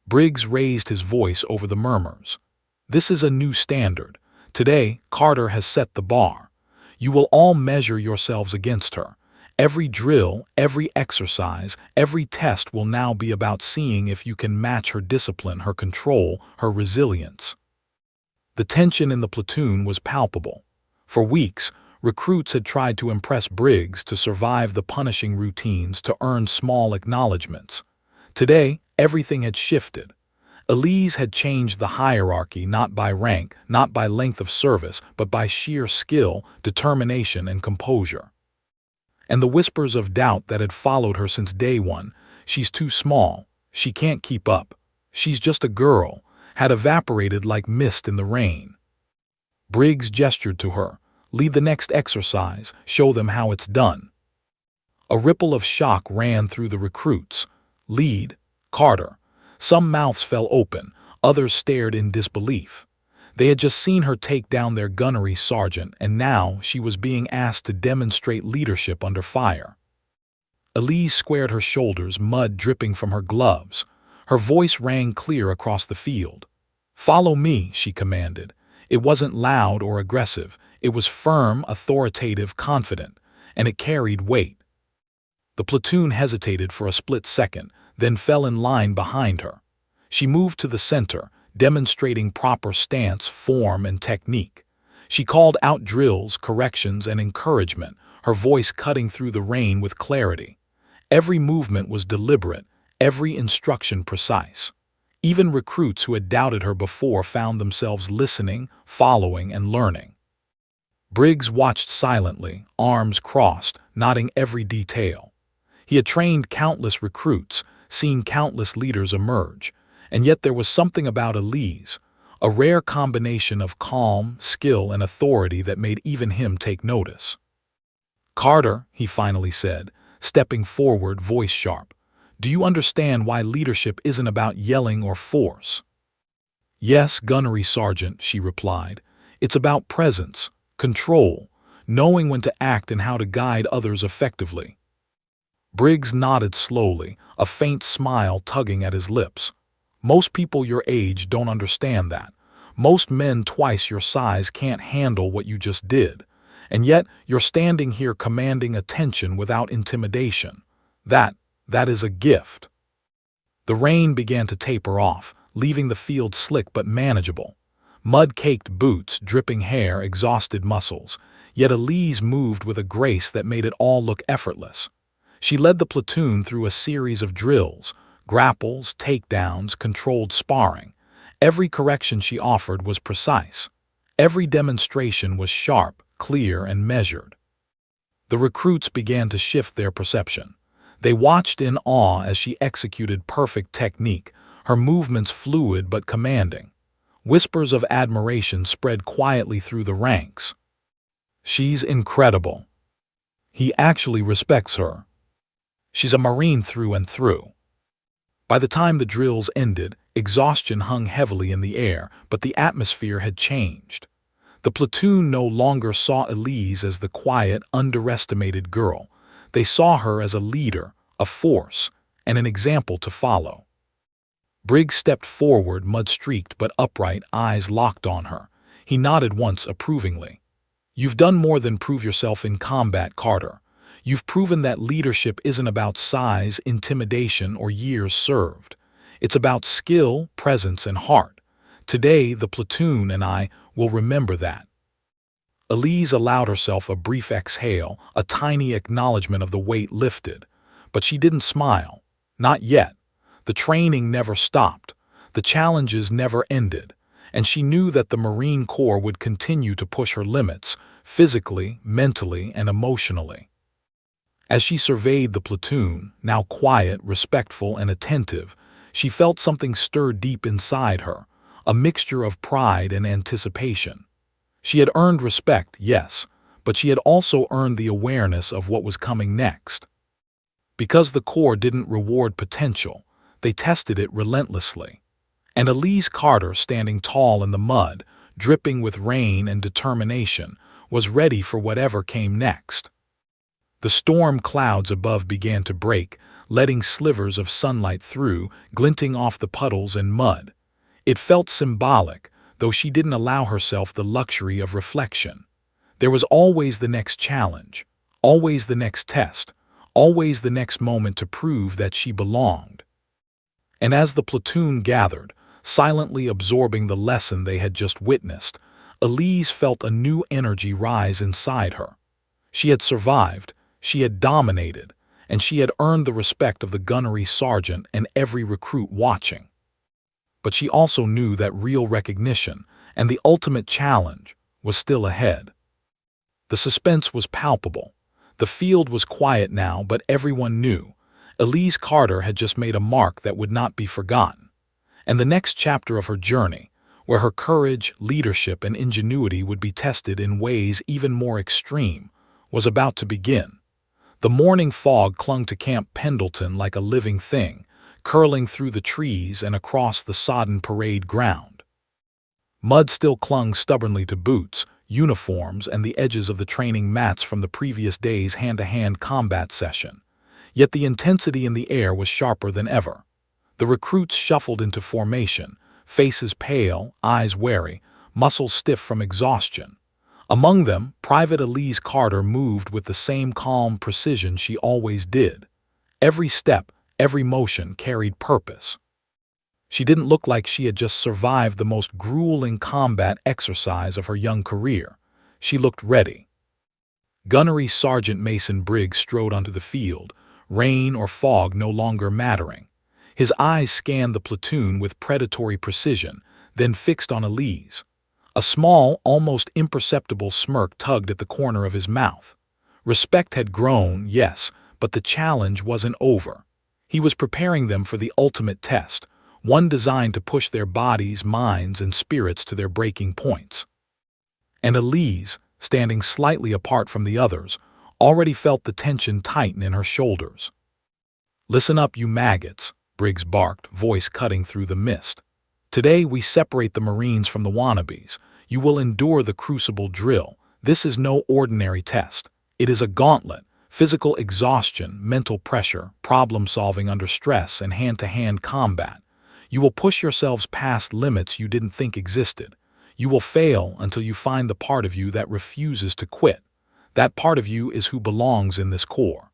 Briggs raised his voice over the murmurs. "This is a new standard. Today, Carter has set the bar. You will all measure yourselves against her. Every drill, every exercise, every test will now be about seeing if you can match her discipline, her control, her resilience." The tension in the platoon was palpable. For weeks, recruits had tried to impress Briggs, to survive the punishing routines, to earn small acknowledgments. Today, everything had shifted. Elise had changed the hierarchy, not by rank, not by length of service, but by sheer skill, determination, and composure. And the whispers of doubt that had followed her since day one, "She's too small, she can't keep up, she's just a girl," had evaporated like mist in the rain. Briggs gestured to her, "Lead the next exercise, show them how it's done." A ripple of shock ran through the recruits. "Lead, Carter." Some mouths fell open, others stared in disbelief. They had just seen her take down their gunnery sergeant, and now she was being asked to demonstrate leadership under fire. Elise squared her shoulders, mud dripping from her gloves. Her voice rang clear across the field. "Follow me," she commanded. It wasn't loud or aggressive. It was firm, authoritative, confident, and it carried weight. The platoon hesitated for a split second, then fell in line behind her. She moved to the center, demonstrating proper stance, form, and technique. She called out drills, corrections, and encouragement, her voice cutting through the rain with clarity. Every movement was deliberate, every instruction precise. Even recruits who had doubted her before found themselves listening, following, and learning. Briggs watched silently, arms crossed, noting every detail. He had trained countless recruits, seen countless leaders emerge, and yet there was something about Elise, a rare combination of calm, skill, and authority that made even him take notice. "Carter," he finally said, stepping forward, voice sharp, "do you understand why leadership isn't about yelling or force?" "Yes, gunnery sergeant," she replied. "It's about presence, control, knowing when to act and how to guide others effectively." Briggs nodded slowly, a faint smile tugging at his lips. "Most people your age don't understand that. Most men twice your size can't handle what you just did. And yet, you're standing here commanding attention without intimidation. That, that is a gift. The rain began to taper off, leaving the field slick but manageable. Mud-caked boots, dripping hair, exhausted muscles. Yet Elise moved with a grace that made it all look effortless. She led the platoon through a series of drills, grapples, takedowns, controlled sparring. Every correction she offered was precise. Every demonstration was sharp, clear, and measured. The recruits began to shift their perception. They watched in awe as she executed perfect technique, her movements fluid but commanding. Whispers of admiration spread quietly through the ranks. She's incredible. He actually respects her. She's a Marine through and through. By the time the drills ended, exhaustion hung heavily in the air, but the atmosphere had changed. The platoon no longer saw Elise as the quiet, underestimated girl. They saw her as a leader, a force, and an example to follow. Briggs stepped forward, mud-streaked but upright, eyes locked on her. He nodded once approvingly. "You've done more than prove yourself in combat, Carter. You've proven that leadership isn't about size, intimidation, or years served. It's about skill, presence, and heart. Today, the platoon and I will remember that." Elise allowed herself a brief exhale, a tiny acknowledgement of the weight lifted. But she didn't smile. Not yet. The training never stopped. The challenges never ended. And she knew that the Marine Corps would continue to push her limits, physically, mentally, and emotionally. As she surveyed the platoon, now quiet, respectful, and attentive, she felt something stir deep inside her, a mixture of pride and anticipation. She had earned respect, yes, but she had also earned the awareness of what was coming next. Because the Corps didn't reward potential, they tested it relentlessly. And Elise Carter, standing tall in the mud, dripping with rain and determination, was ready for whatever came next. The storm clouds above began to break, letting slivers of sunlight through, glinting off the puddles and mud. It felt symbolic, though she didn't allow herself the luxury of reflection. There was always the next challenge, always the next test, always the next moment to prove that she belonged. And as the platoon gathered, silently absorbing the lesson they had just witnessed, Elise felt a new energy rise inside her. She had survived, she had dominated, and she had earned the respect of the gunnery sergeant and every recruit watching. But she also knew that real recognition and the ultimate challenge was still ahead. The suspense was palpable. The field was quiet now, but everyone knew. Elise Carter had just made a mark that would not be forgotten. And the next chapter of her journey, where her courage, leadership, and ingenuity would be tested in ways even more extreme, was about to begin. The morning fog clung to Camp Pendleton like a living thing, curling through the trees and across the sodden parade ground. Mud still clung stubbornly to boots, uniforms, and the edges of the training mats from the previous day's hand-to-hand combat session. Yet the intensity in the air was sharper than ever. The recruits shuffled into formation, faces pale, eyes wary, muscles stiff from exhaustion. Among them, Private Elise Carter moved with the same calm precision she always did. Every step, every motion carried purpose. She didn't look like she had just survived the most grueling combat exercise of her young career. She looked ready. Gunnery Sergeant Mason Briggs strode onto the field, rain or fog no longer mattering. His eyes scanned the platoon with predatory precision, then fixed on Elise. A small, almost imperceptible smirk tugged at the corner of his mouth. Respect had grown, yes, but the challenge wasn't over. He was preparing them for the ultimate test, one designed to push their bodies, minds, and spirits to their breaking points. And Elise, standing slightly apart from the others, already felt the tension tighten in her shoulders. "Listen up, you maggots," Briggs barked, voice cutting through the mist. "Today we separate the Marines from the wannabes. You will endure the crucible drill. This is no ordinary test. It is a gauntlet. Physical exhaustion, mental pressure, problem-solving under stress, and hand-to-hand combat. You will push yourselves past limits you didn't think existed. You will fail until you find the part of you that refuses to quit. That part of you is who belongs in this Corps."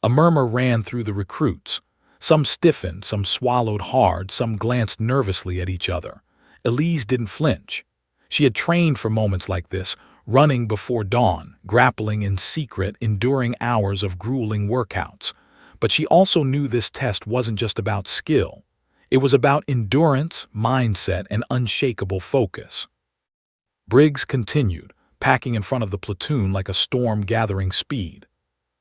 A murmur ran through the recruits. Some stiffened, some swallowed hard, some glanced nervously at each other. Elise didn't flinch. She had trained for moments like this, running before dawn, grappling in secret, enduring hours of grueling workouts. But she also knew this test wasn't just about skill. It was about endurance, mindset, and unshakable focus. Briggs continued, packing in front of the platoon like a storm gathering speed.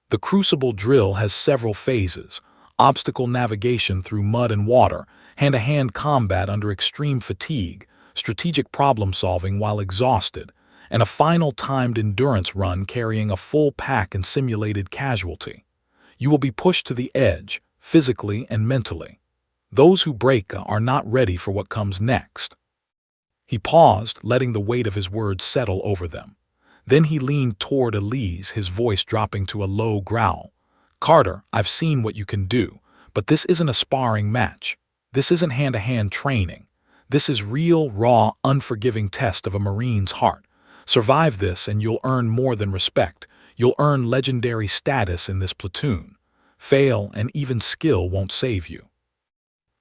The Crucible drill has several phases: obstacle navigation through mud and water, hand-to-hand combat under extreme fatigue, strategic problem-solving while exhausted, and a final timed endurance run carrying a full pack and simulated casualty. You will be pushed to the edge, physically and mentally. Those who break are not ready for what comes next. He paused, letting the weight of his words settle over them. Then he leaned toward Elise, his voice dropping to a low growl. "Carter, I've seen what you can do, but this isn't a sparring match. This isn't hand-to-hand training. This is real, raw, unforgiving test of a Marine's heart. Survive this and you'll earn more than respect. You'll earn legendary status in this platoon. Fail and even skill won't save you."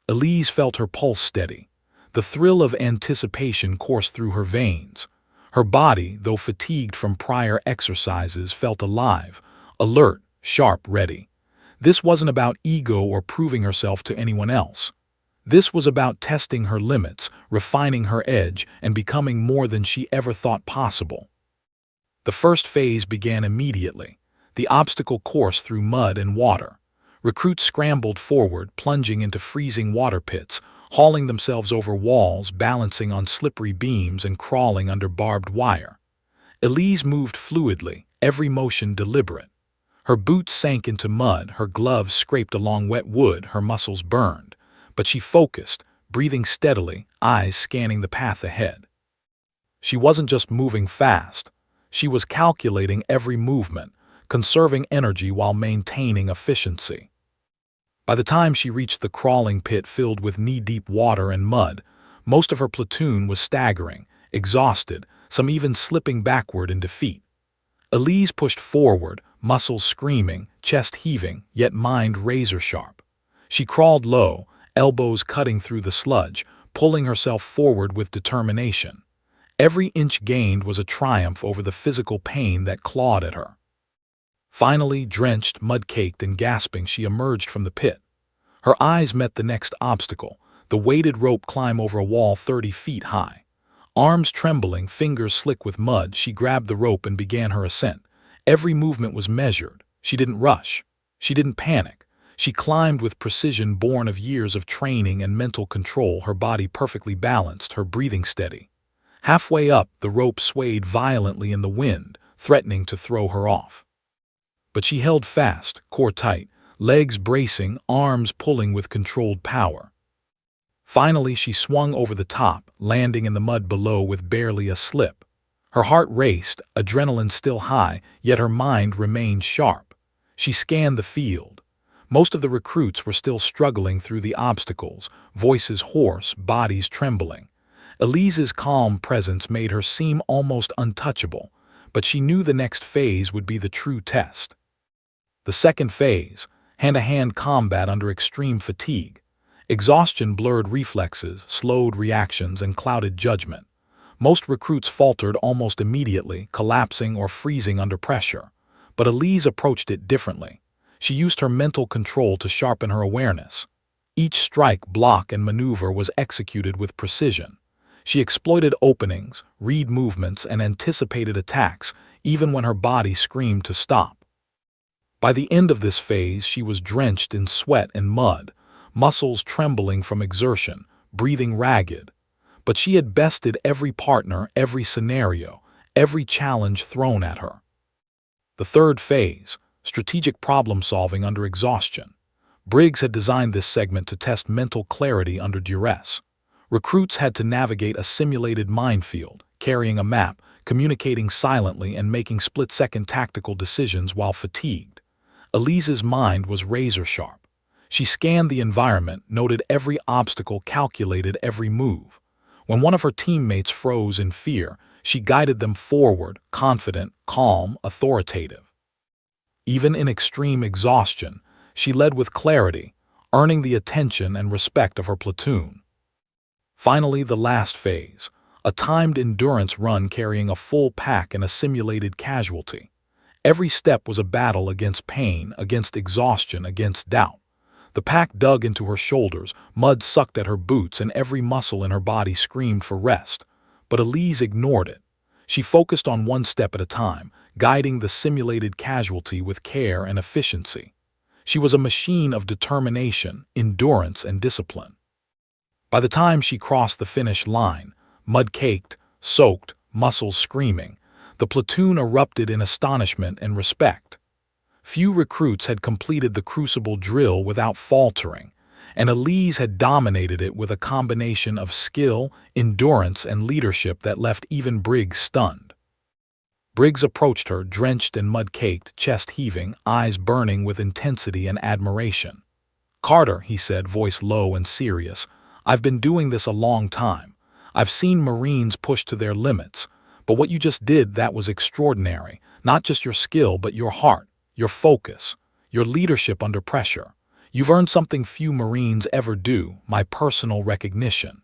Elise felt her pulse steady. The thrill of anticipation coursed through her veins. Her body, though fatigued from prior exercises, felt alive, alert, sharp, ready. This wasn't about ego or proving herself to anyone else. This was about testing her limits, refining her edge, and becoming more than she ever thought possible. The first phase began immediately: the obstacle course through mud and water. Recruits scrambled forward, plunging into freezing water pits, hauling themselves over walls, balancing on slippery beams, and crawling under barbed wire. Elise moved fluidly, every motion deliberate. Her boots sank into mud, her gloves scraped along wet wood, her muscles burned. But she focused, breathing steadily, eyes scanning the path ahead. She wasn't just moving fast. She was calculating every movement, conserving energy while maintaining efficiency. By the time she reached the crawling pit filled with knee-deep water and mud, most of her platoon was staggering, exhausted, some even slipping backward in defeat. Elise pushed forward, muscles screaming, chest heaving, yet mind razor-sharp. She crawled low, elbows cutting through the sludge, pulling herself forward with determination. Every inch gained was a triumph over the physical pain that clawed at her. Finally, drenched, mud-caked, and gasping, she emerged from the pit. Her eyes met the next obstacle, the weighted rope climb over a wall 30 feet high. Arms trembling, fingers slick with mud, she grabbed the rope and began her ascent. Every movement was measured. She didn't rush. She didn't panic. She climbed with precision born of years of training and mental control, her body perfectly balanced, her breathing steady. Halfway up, the rope swayed violently in the wind, threatening to throw her off. But she held fast, core tight, legs bracing, arms pulling with controlled power. Finally, she swung over the top, landing in the mud below with barely a slip. Her heart raced, adrenaline still high, yet her mind remained sharp. She scanned the field. Most of the recruits were still struggling through the obstacles, voices hoarse, bodies trembling. Elise's calm presence made her seem almost untouchable, but she knew the next phase would be the true test. The second phase, hand-to-hand combat under extreme fatigue. Exhaustion blurred reflexes, slowed reactions, and clouded judgment. Most recruits faltered almost immediately, collapsing or freezing under pressure. But Elise approached it differently. She used her mental control to sharpen her awareness. Each strike, block, and maneuver was executed with precision. She exploited openings, read movements, and anticipated attacks, even when her body screamed to stop. By the end of this phase, she was drenched in sweat and mud, muscles trembling from exertion, breathing ragged. But she had bested every partner, every scenario, every challenge thrown at her. The third phase, strategic problem-solving under exhaustion. Briggs had designed this segment to test mental clarity under duress. Recruits had to navigate a simulated minefield, carrying a map, communicating silently, and making split-second tactical decisions while fatigued. Elise's mind was razor-sharp. She scanned the environment, noted every obstacle, calculated every move. When one of her teammates froze in fear, she guided them forward, confident, calm, authoritative. Even in extreme exhaustion, she led with clarity, earning the attention and respect of her platoon. Finally, the last phase, a timed endurance run carrying a full pack and a simulated casualty. Every step was a battle against pain, against exhaustion, against doubt. The pack dug into her shoulders, mud sucked at her boots, and every muscle in her body screamed for rest. But Elise ignored it. She focused on one step at a time, guiding the simulated casualty with care and efficiency. She was a machine of determination, endurance, and discipline. By the time she crossed the finish line, mud-caked, soaked, muscles screaming, the platoon erupted in astonishment and respect. Few recruits had completed the crucible drill without faltering, and Elise had dominated it with a combination of skill, endurance, and leadership that left even Briggs stunned. Briggs approached her, drenched and mud-caked, chest heaving, eyes burning with intensity and admiration. "Carter," he said, voice low and serious, "I've been doing this a long time. I've seen Marines push to their limits, but what you just did, that was extraordinary. Not just your skill, but your heart, your focus, your leadership under pressure. You've earned something few Marines ever do, my personal recognition."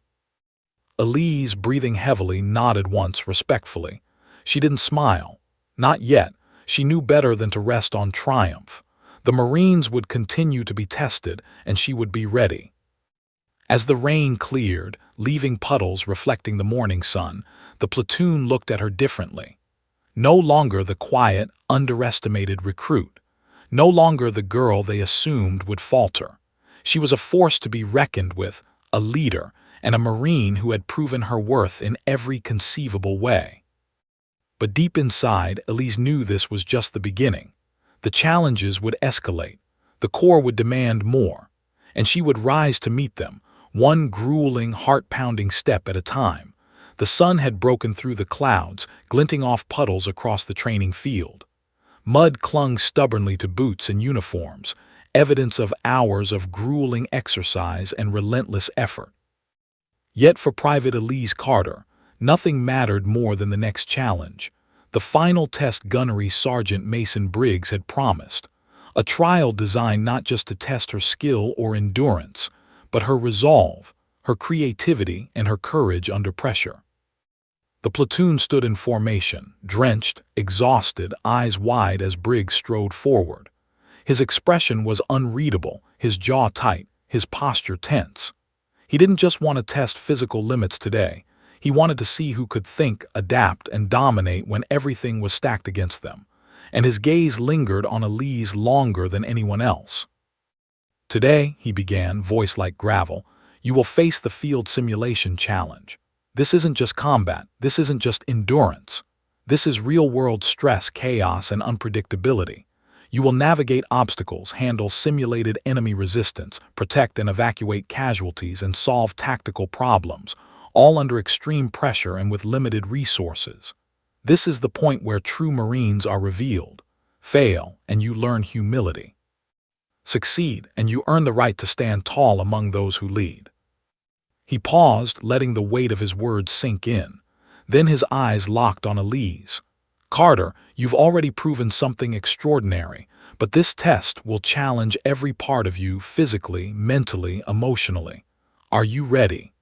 Elise, breathing heavily, nodded once respectfully. She didn't smile. Not yet. She knew better than to rest on triumph. The Marines would continue to be tested, and she would be ready. As the rain cleared, leaving puddles reflecting the morning sun, the platoon looked at her differently. No longer the quiet, underestimated recruit. No longer the girl they assumed would falter. She was a force to be reckoned with, a leader, and a Marine who had proven her worth in every conceivable way. But deep inside, Elise knew this was just the beginning. The challenges would escalate. The Corps would demand more, and she would rise to meet them, one grueling, heart-pounding step at a time. The sun had broken through the clouds, glinting off puddles across the training field. Mud clung stubbornly to boots and uniforms, evidence of hours of grueling exercise and relentless effort. Yet for Private Elise Carter, nothing mattered more than the next challenge. The final test Gunnery Sergeant Mason Briggs had promised. A trial designed not just to test her skill or endurance, but her resolve, her creativity, and her courage under pressure. The platoon stood in formation, drenched, exhausted, eyes wide as Briggs strode forward. His expression was unreadable, his jaw tight, his posture tense. He didn't just want to test physical limits today. He wanted to see who could think, adapt, and dominate when everything was stacked against them. And his gaze lingered on Elise longer than anyone else. "Today," he began, voice like gravel, "you will face the field simulation challenge. This isn't just combat. This isn't just endurance. This is real-world stress, chaos, and unpredictability. You will navigate obstacles, handle simulated enemy resistance, protect and evacuate casualties, and solve tactical problems, all under extreme pressure and with limited resources. This is the point where true Marines are revealed. Fail, and you learn humility. Succeed, and you earn the right to stand tall among those who lead." He paused, letting the weight of his words sink in. Then his eyes locked on Elise. "Carter, you've already proven something extraordinary, but this test will challenge every part of you physically, mentally, emotionally. Are you ready?"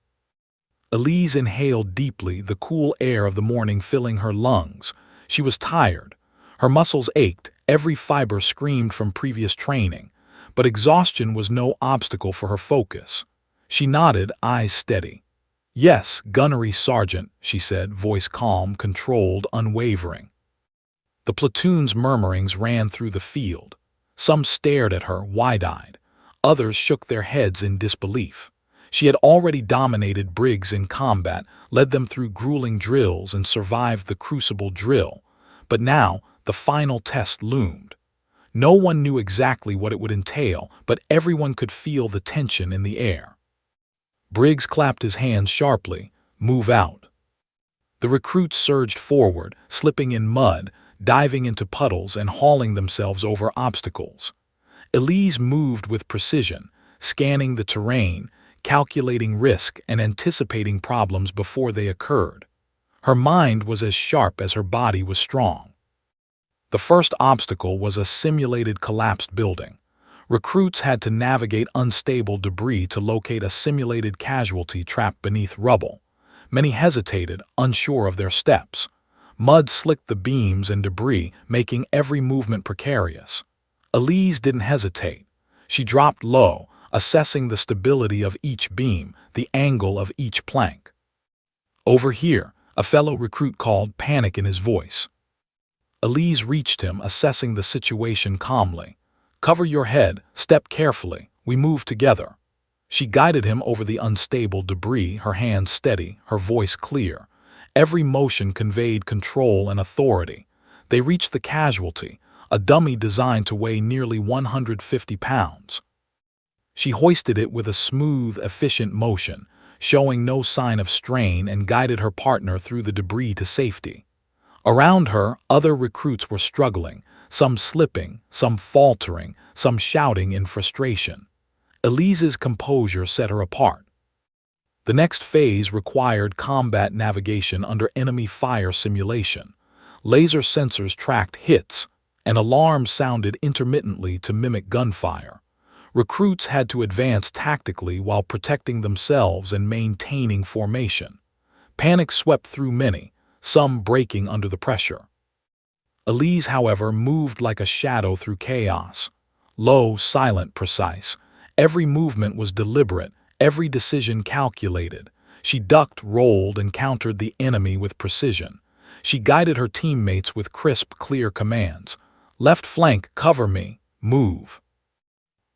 Elise inhaled deeply, the cool air of the morning filling her lungs. She was tired. Her muscles ached, every fiber screamed from previous training. But exhaustion was no obstacle for her focus. She nodded, eyes steady. "Yes, Gunnery Sergeant," she said, voice calm, controlled, unwavering. The platoon's murmurings ran through the field. Some stared at her, wide-eyed. Others shook their heads in disbelief. She had already dominated Briggs in combat, led them through grueling drills, and survived the crucible drill. But now, the final test loomed. No one knew exactly what it would entail, but everyone could feel the tension in the air. Briggs clapped his hands sharply. "Move out." The recruits surged forward, slipping in mud, diving into puddles, and hauling themselves over obstacles. Elise moved with precision, scanning the terrain, calculating risk, and anticipating problems before they occurred. Her mind was as sharp as her body was strong. The first obstacle was a simulated collapsed building. Recruits had to navigate unstable debris to locate a simulated casualty trapped beneath rubble. Many hesitated, unsure of their steps. Mud slicked the beams and debris, making every movement precarious. Elise didn't hesitate. She dropped low, assessing the stability of each beam, the angle of each plank. "Over here," a fellow recruit called, panic in his voice. Elise reached him, assessing the situation calmly. "Cover your head, step carefully, we move together." She guided him over the unstable debris, her hands steady, her voice clear. Every motion conveyed control and authority. They reached the casualty, a dummy designed to weigh nearly 150 pounds. She hoisted it with a smooth, efficient motion, showing no sign of strain, and guided her partner through the debris to safety. Around her, other recruits were struggling, some slipping, some faltering, some shouting in frustration. Elise's composure set her apart. The next phase required combat navigation under enemy fire simulation. Laser sensors tracked hits, and alarms sounded intermittently to mimic gunfire. Recruits had to advance tactically while protecting themselves and maintaining formation. Panic swept through many, some breaking under the pressure. Elise, however, moved like a shadow through chaos. Low, silent, precise. Every movement was deliberate, every decision calculated. She ducked, rolled, and countered the enemy with precision. She guided her teammates with crisp, clear commands. "Left flank, cover me, move."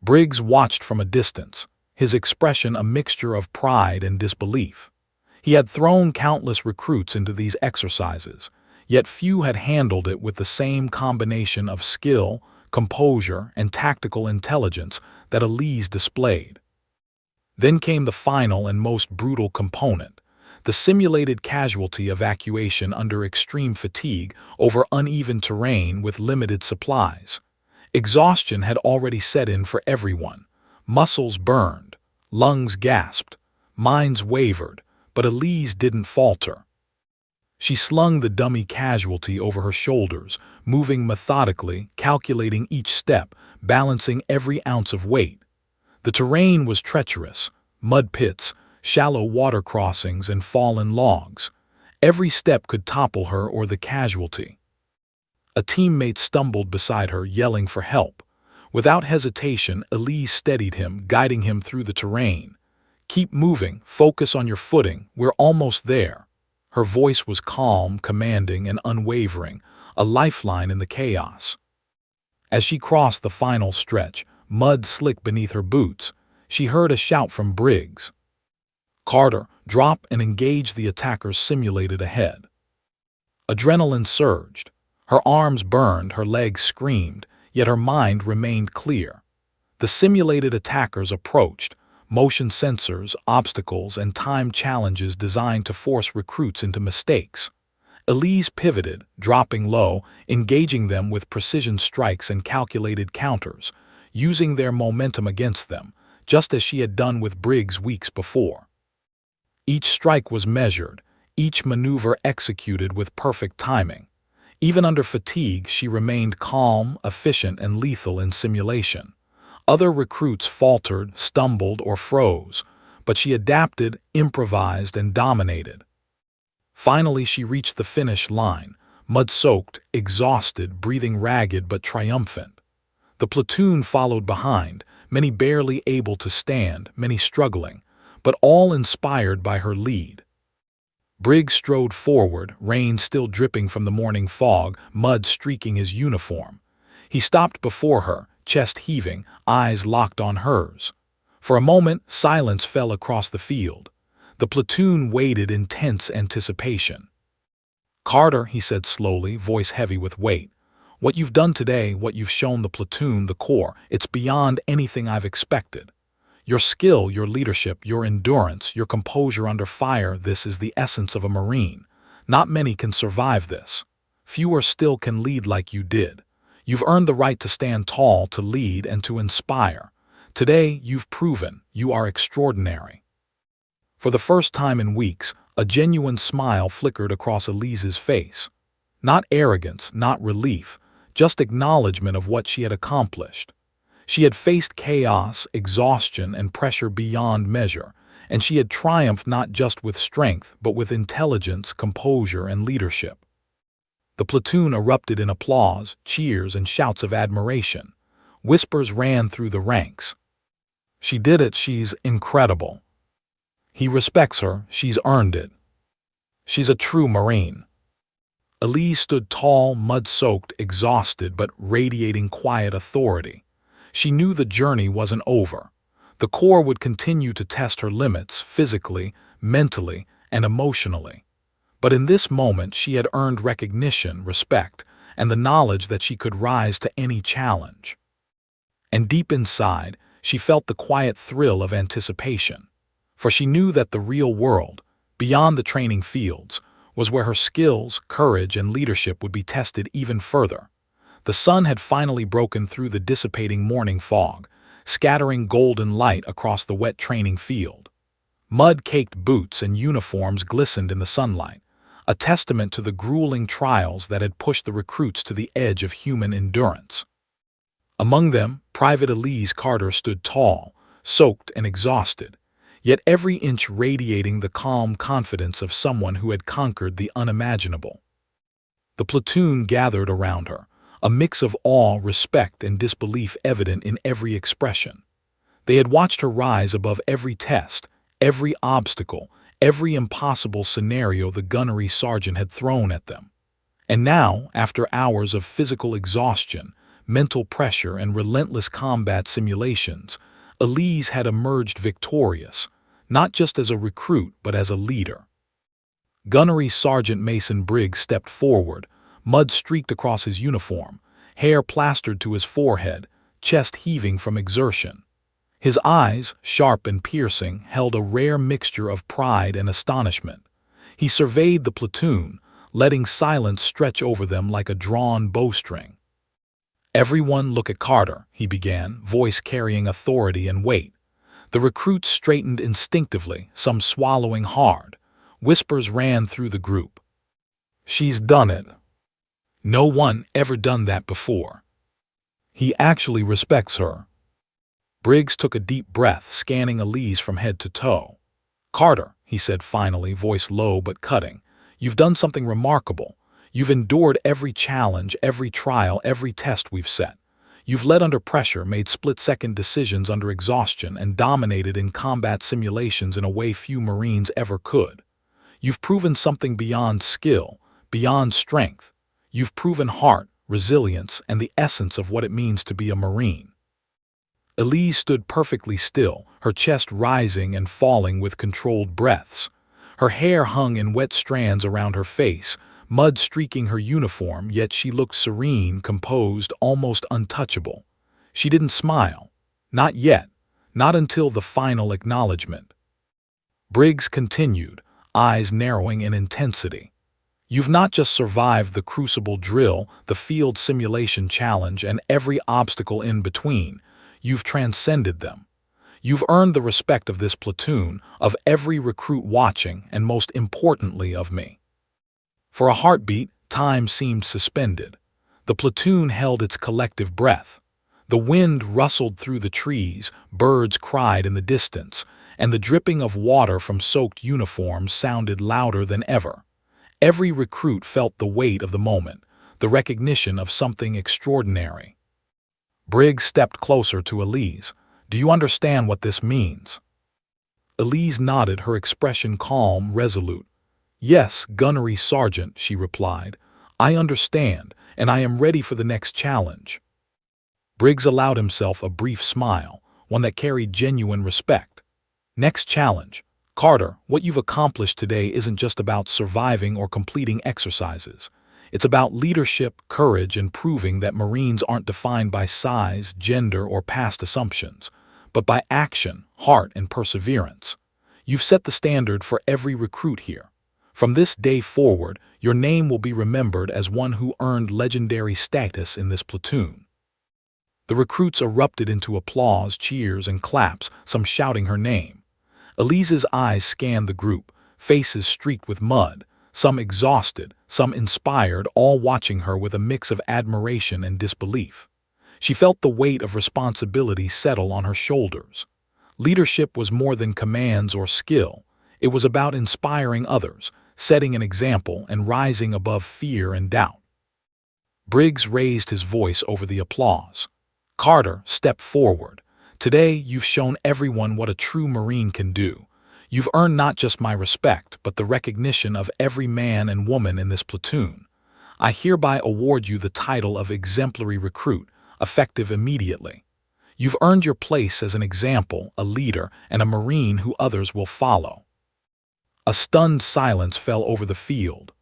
Briggs watched from a distance, his expression a mixture of pride and disbelief. He had thrown countless recruits into these exercises, yet few had handled it with the same combination of skill, composure, and tactical intelligence that Elise displayed. Then came the final and most brutal component, the simulated casualty evacuation under extreme fatigue over uneven terrain with limited supplies. Exhaustion had already set in for everyone. Muscles burned, lungs gasped, minds wavered, but Elise didn't falter. She slung the dummy casualty over her shoulders, moving methodically, calculating each step, balancing every ounce of weight. The terrain was treacherous, mud pits, shallow water crossings, and fallen logs. Every step could topple her or the casualty. A teammate stumbled beside her, yelling for help. Without hesitation, Elise steadied him, guiding him through the terrain. "Keep moving, focus on your footing, we're almost there." Her voice was calm, commanding, and unwavering, a lifeline in the chaos. As she crossed the final stretch, mud slick beneath her boots, she heard a shout from Briggs. "Carter, drop and engage the attackers simulated ahead." Adrenaline surged. Her arms burned, her legs screamed, yet her mind remained clear. The simulated attackers approached, motion sensors, obstacles, and time challenges designed to force recruits into mistakes. Elise pivoted, dropping low, engaging them with precision strikes and calculated counters, using their momentum against them, just as she had done with Briggs weeks before. Each strike was measured, each maneuver executed with perfect timing. Even under fatigue, she remained calm, efficient, and lethal in simulation. Other recruits faltered, stumbled, or froze, but she adapted, improvised, and dominated. Finally, she reached the finish line, mud-soaked, exhausted, breathing ragged but triumphant. The platoon followed behind, many barely able to stand, many struggling, but all inspired by her lead. Briggs strode forward, rain still dripping from the morning fog, mud streaking his uniform. He stopped before her, chest heaving, eyes locked on hers. For a moment, silence fell across the field. The platoon waited in tense anticipation. "Carter," he said slowly, voice heavy with weight, "what you've done today, what you've shown the platoon, the Corps, it's beyond anything I've expected. Your skill, your leadership, your endurance, your composure under fire, this is the essence of a Marine. Not many can survive this. Fewer still can lead like you did. You've earned the right to stand tall, to lead, and to inspire. Today, you've proven you are extraordinary." For the first time in weeks, a genuine smile flickered across Elise's face. Not arrogance, not relief, just acknowledgement of what she had accomplished. She had faced chaos, exhaustion, and pressure beyond measure, and she had triumphed not just with strength, but with intelligence, composure, and leadership. The platoon erupted in applause, cheers, and shouts of admiration. Whispers ran through the ranks. She did it, she's incredible. He respects her, she's earned it. She's a true Marine. Elise stood tall, mud-soaked, exhausted, but radiating quiet authority. She knew the journey wasn't over. The Corps would continue to test her limits physically, mentally, and emotionally. But in this moment she had earned recognition, respect, and the knowledge that she could rise to any challenge. And deep inside, she felt the quiet thrill of anticipation. For she knew that the real world, beyond the training fields, was where her skills, courage, and leadership would be tested even further. The sun had finally broken through the dissipating morning fog, scattering golden light across the wet training field. Mud-caked boots and uniforms glistened in the sunlight, a testament to the grueling trials that had pushed the recruits to the edge of human endurance. Among them, Private Elise Carter stood tall, soaked and exhausted, yet every inch radiating the calm confidence of someone who had conquered the unimaginable. The platoon gathered around her, a mix of awe, respect, and disbelief evident in every expression. They had watched her rise above every test, every obstacle, every impossible scenario the gunnery sergeant had thrown at them. And now, after hours of physical exhaustion, mental pressure, and relentless combat simulations, Elise had emerged victorious, not just as a recruit but as a leader. Gunnery Sergeant Mason Briggs stepped forward, mud streaked across his uniform, hair plastered to his forehead, chest heaving from exertion. His eyes, sharp and piercing, held a rare mixture of pride and astonishment. He surveyed the platoon, letting silence stretch over them like a drawn bowstring. "Everyone look at Carter," he began, voice carrying authority and weight. The recruits straightened instinctively, some swallowing hard. Whispers ran through the group. "She's done it. No one ever done that before. He actually respects her." Briggs took a deep breath, scanning Elise from head to toe. "Carter," he said finally, voice low but cutting, "you've done something remarkable. You've endured every challenge, every trial, every test we've set. You've led under pressure, made split-second decisions under exhaustion, and dominated in combat simulations in a way few Marines ever could. You've proven something beyond skill, beyond strength. You've proven heart, resilience, and the essence of what it means to be a Marine." Elise stood perfectly still, her chest rising and falling with controlled breaths. Her hair hung in wet strands around her face, mud streaking her uniform, yet she looked serene, composed, almost untouchable. She didn't smile. Not yet. Not until the final acknowledgement. Briggs continued, eyes narrowing in intensity. "You've not just survived the crucible drill, the field simulation challenge, and every obstacle in between. You've transcended them. You've earned the respect of this platoon, of every recruit watching, and most importantly of me." For a heartbeat, time seemed suspended. The platoon held its collective breath. The wind rustled through the trees, birds cried in the distance, and the dripping of water from soaked uniforms sounded louder than ever. Every recruit felt the weight of the moment, the recognition of something extraordinary. Briggs stepped closer to Elise. "Do you understand what this means?" Elise nodded, her expression calm, resolute. "Yes, Gunnery Sergeant," she replied. "I understand, and I am ready for the next challenge." Briggs allowed himself a brief smile, one that carried genuine respect. "Next challenge. Carter, what you've accomplished today isn't just about surviving or completing exercises. It's about leadership, courage, and proving that Marines aren't defined by size, gender, or past assumptions, but by action, heart, and perseverance. You've set the standard for every recruit here. From this day forward, your name will be remembered as one who earned legendary status in this platoon." The recruits erupted into applause, cheers, and claps, some shouting her name. Elise's eyes scanned the group, faces streaked with mud, some exhausted, some inspired, all watching her with a mix of admiration and disbelief. She felt the weight of responsibility settle on her shoulders. Leadership was more than commands or skill. It was about inspiring others, setting an example, and rising above fear and doubt. Briggs raised his voice over the applause. "Carter, step forward. Today, you've shown everyone what a true Marine can do. You've earned not just my respect, but the recognition of every man and woman in this platoon. I hereby award you the title of exemplary recruit, effective immediately. You've earned your place as an example, a leader, and a Marine who others will follow." A stunned silence fell over the field.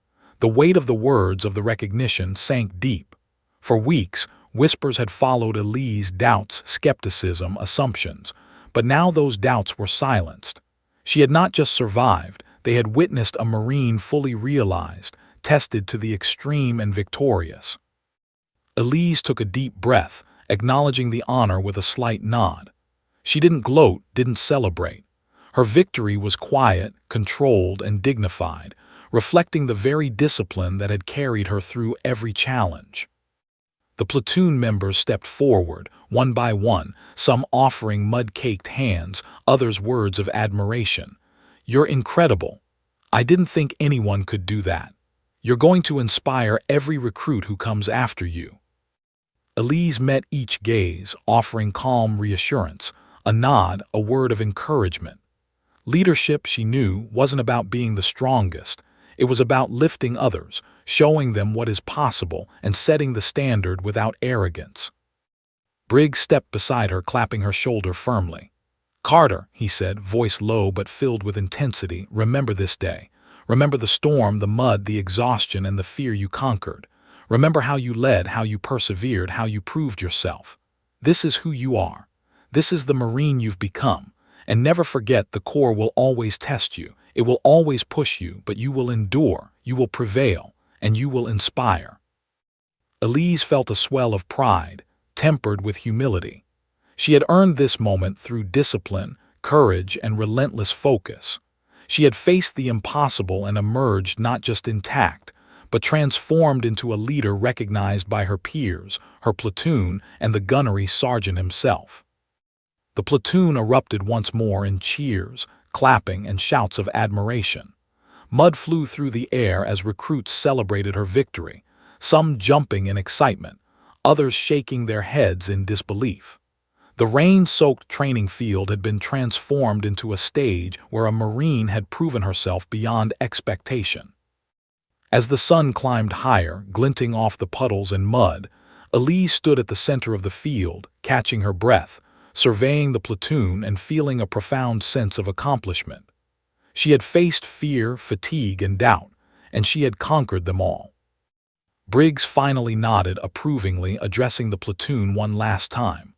The weight of the words of the recognition sank deep. For weeks, whispers had followed Elise' doubts, skepticism, assumptions, but now those doubts were silenced. She had not just survived, they had witnessed a Marine fully realized, tested to the extreme and victorious. Elise took a deep breath, acknowledging the honor with a slight nod. She didn't gloat, didn't celebrate. Her victory was quiet, controlled, and dignified, reflecting the very discipline that had carried her through every challenge. The platoon members stepped forward, one by one, some offering mud-caked hands, others words of admiration. "You're incredible. I didn't think anyone could do that. You're going to inspire every recruit who comes after you." Elise met each gaze, offering calm reassurance, a nod, a word of encouragement. Leadership, she knew, wasn't about being the strongest. It was about lifting others, showing them what is possible, and setting the standard without arrogance. Briggs stepped beside her, clapping her shoulder firmly. "Carter," he said, voice low but filled with intensity, "remember this day. Remember the storm, the mud, the exhaustion, and the fear you conquered. Remember how you led, how you persevered, how you proved yourself. This is who you are. This is the Marine you've become. And never forget, the Corps will always test you. It will always push you, but you will endure, you will prevail, and you will inspire." Elise felt a swell of pride, tempered with humility. She had earned this moment through discipline, courage, and relentless focus. She had faced the impossible and emerged not just intact, but transformed into a leader recognized by her peers, her platoon, and the gunnery sergeant himself. The platoon erupted once more in cheers, clapping, and shouts of admiration. Mud flew through the air as recruits celebrated her victory, some jumping in excitement, others shaking their heads in disbelief. The rain-soaked training field had been transformed into a stage where a Marine had proven herself beyond expectation. As the sun climbed higher, glinting off the puddles and mud, Elise stood at the center of the field, catching her breath, surveying the platoon and feeling a profound sense of accomplishment. She had faced fear, fatigue, and doubt, and she had conquered them all. Briggs finally nodded approvingly, addressing the platoon one last time.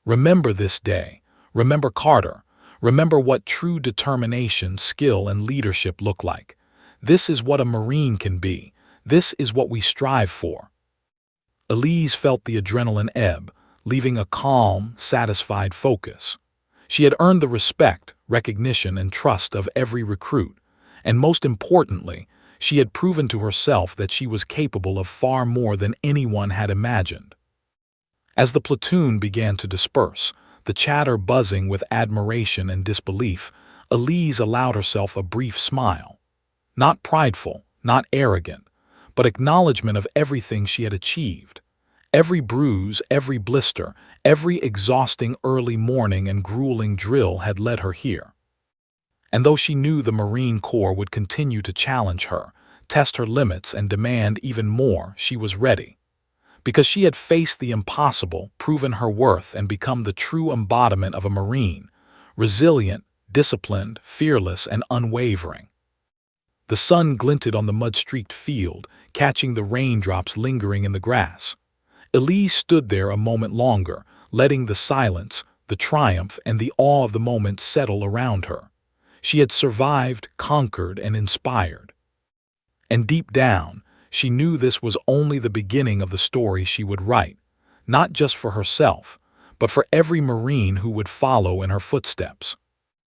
"Remember this day. Remember Carter. Remember what true determination, skill, and leadership look like. This is what a Marine can be. This is what we strive for." Elise felt the adrenaline ebb, leaving a calm, satisfied focus. She had earned the respect, recognition, and trust of every recruit, and most importantly, she had proven to herself that she was capable of far more than anyone had imagined. As the platoon began to disperse, the chatter buzzing with admiration and disbelief, Elise allowed herself a brief smile. Not prideful, not arrogant, but acknowledgement of everything she had achieved. Every bruise, every blister, every exhausting early morning and grueling drill had led her here. And though she knew the Marine Corps would continue to challenge her, test her limits, and demand even more, she was ready. Because she had faced the impossible, proven her worth, and become the true embodiment of a Marine, resilient, disciplined, fearless, and unwavering. The sun glinted on the mud-streaked field, catching the raindrops lingering in the grass. Elise stood there a moment longer, letting the silence, the triumph, and the awe of the moment settle around her. She had survived, conquered, and inspired. And deep down, she knew this was only the beginning of the story she would write, not just for herself, but for every Marine who would follow in her footsteps.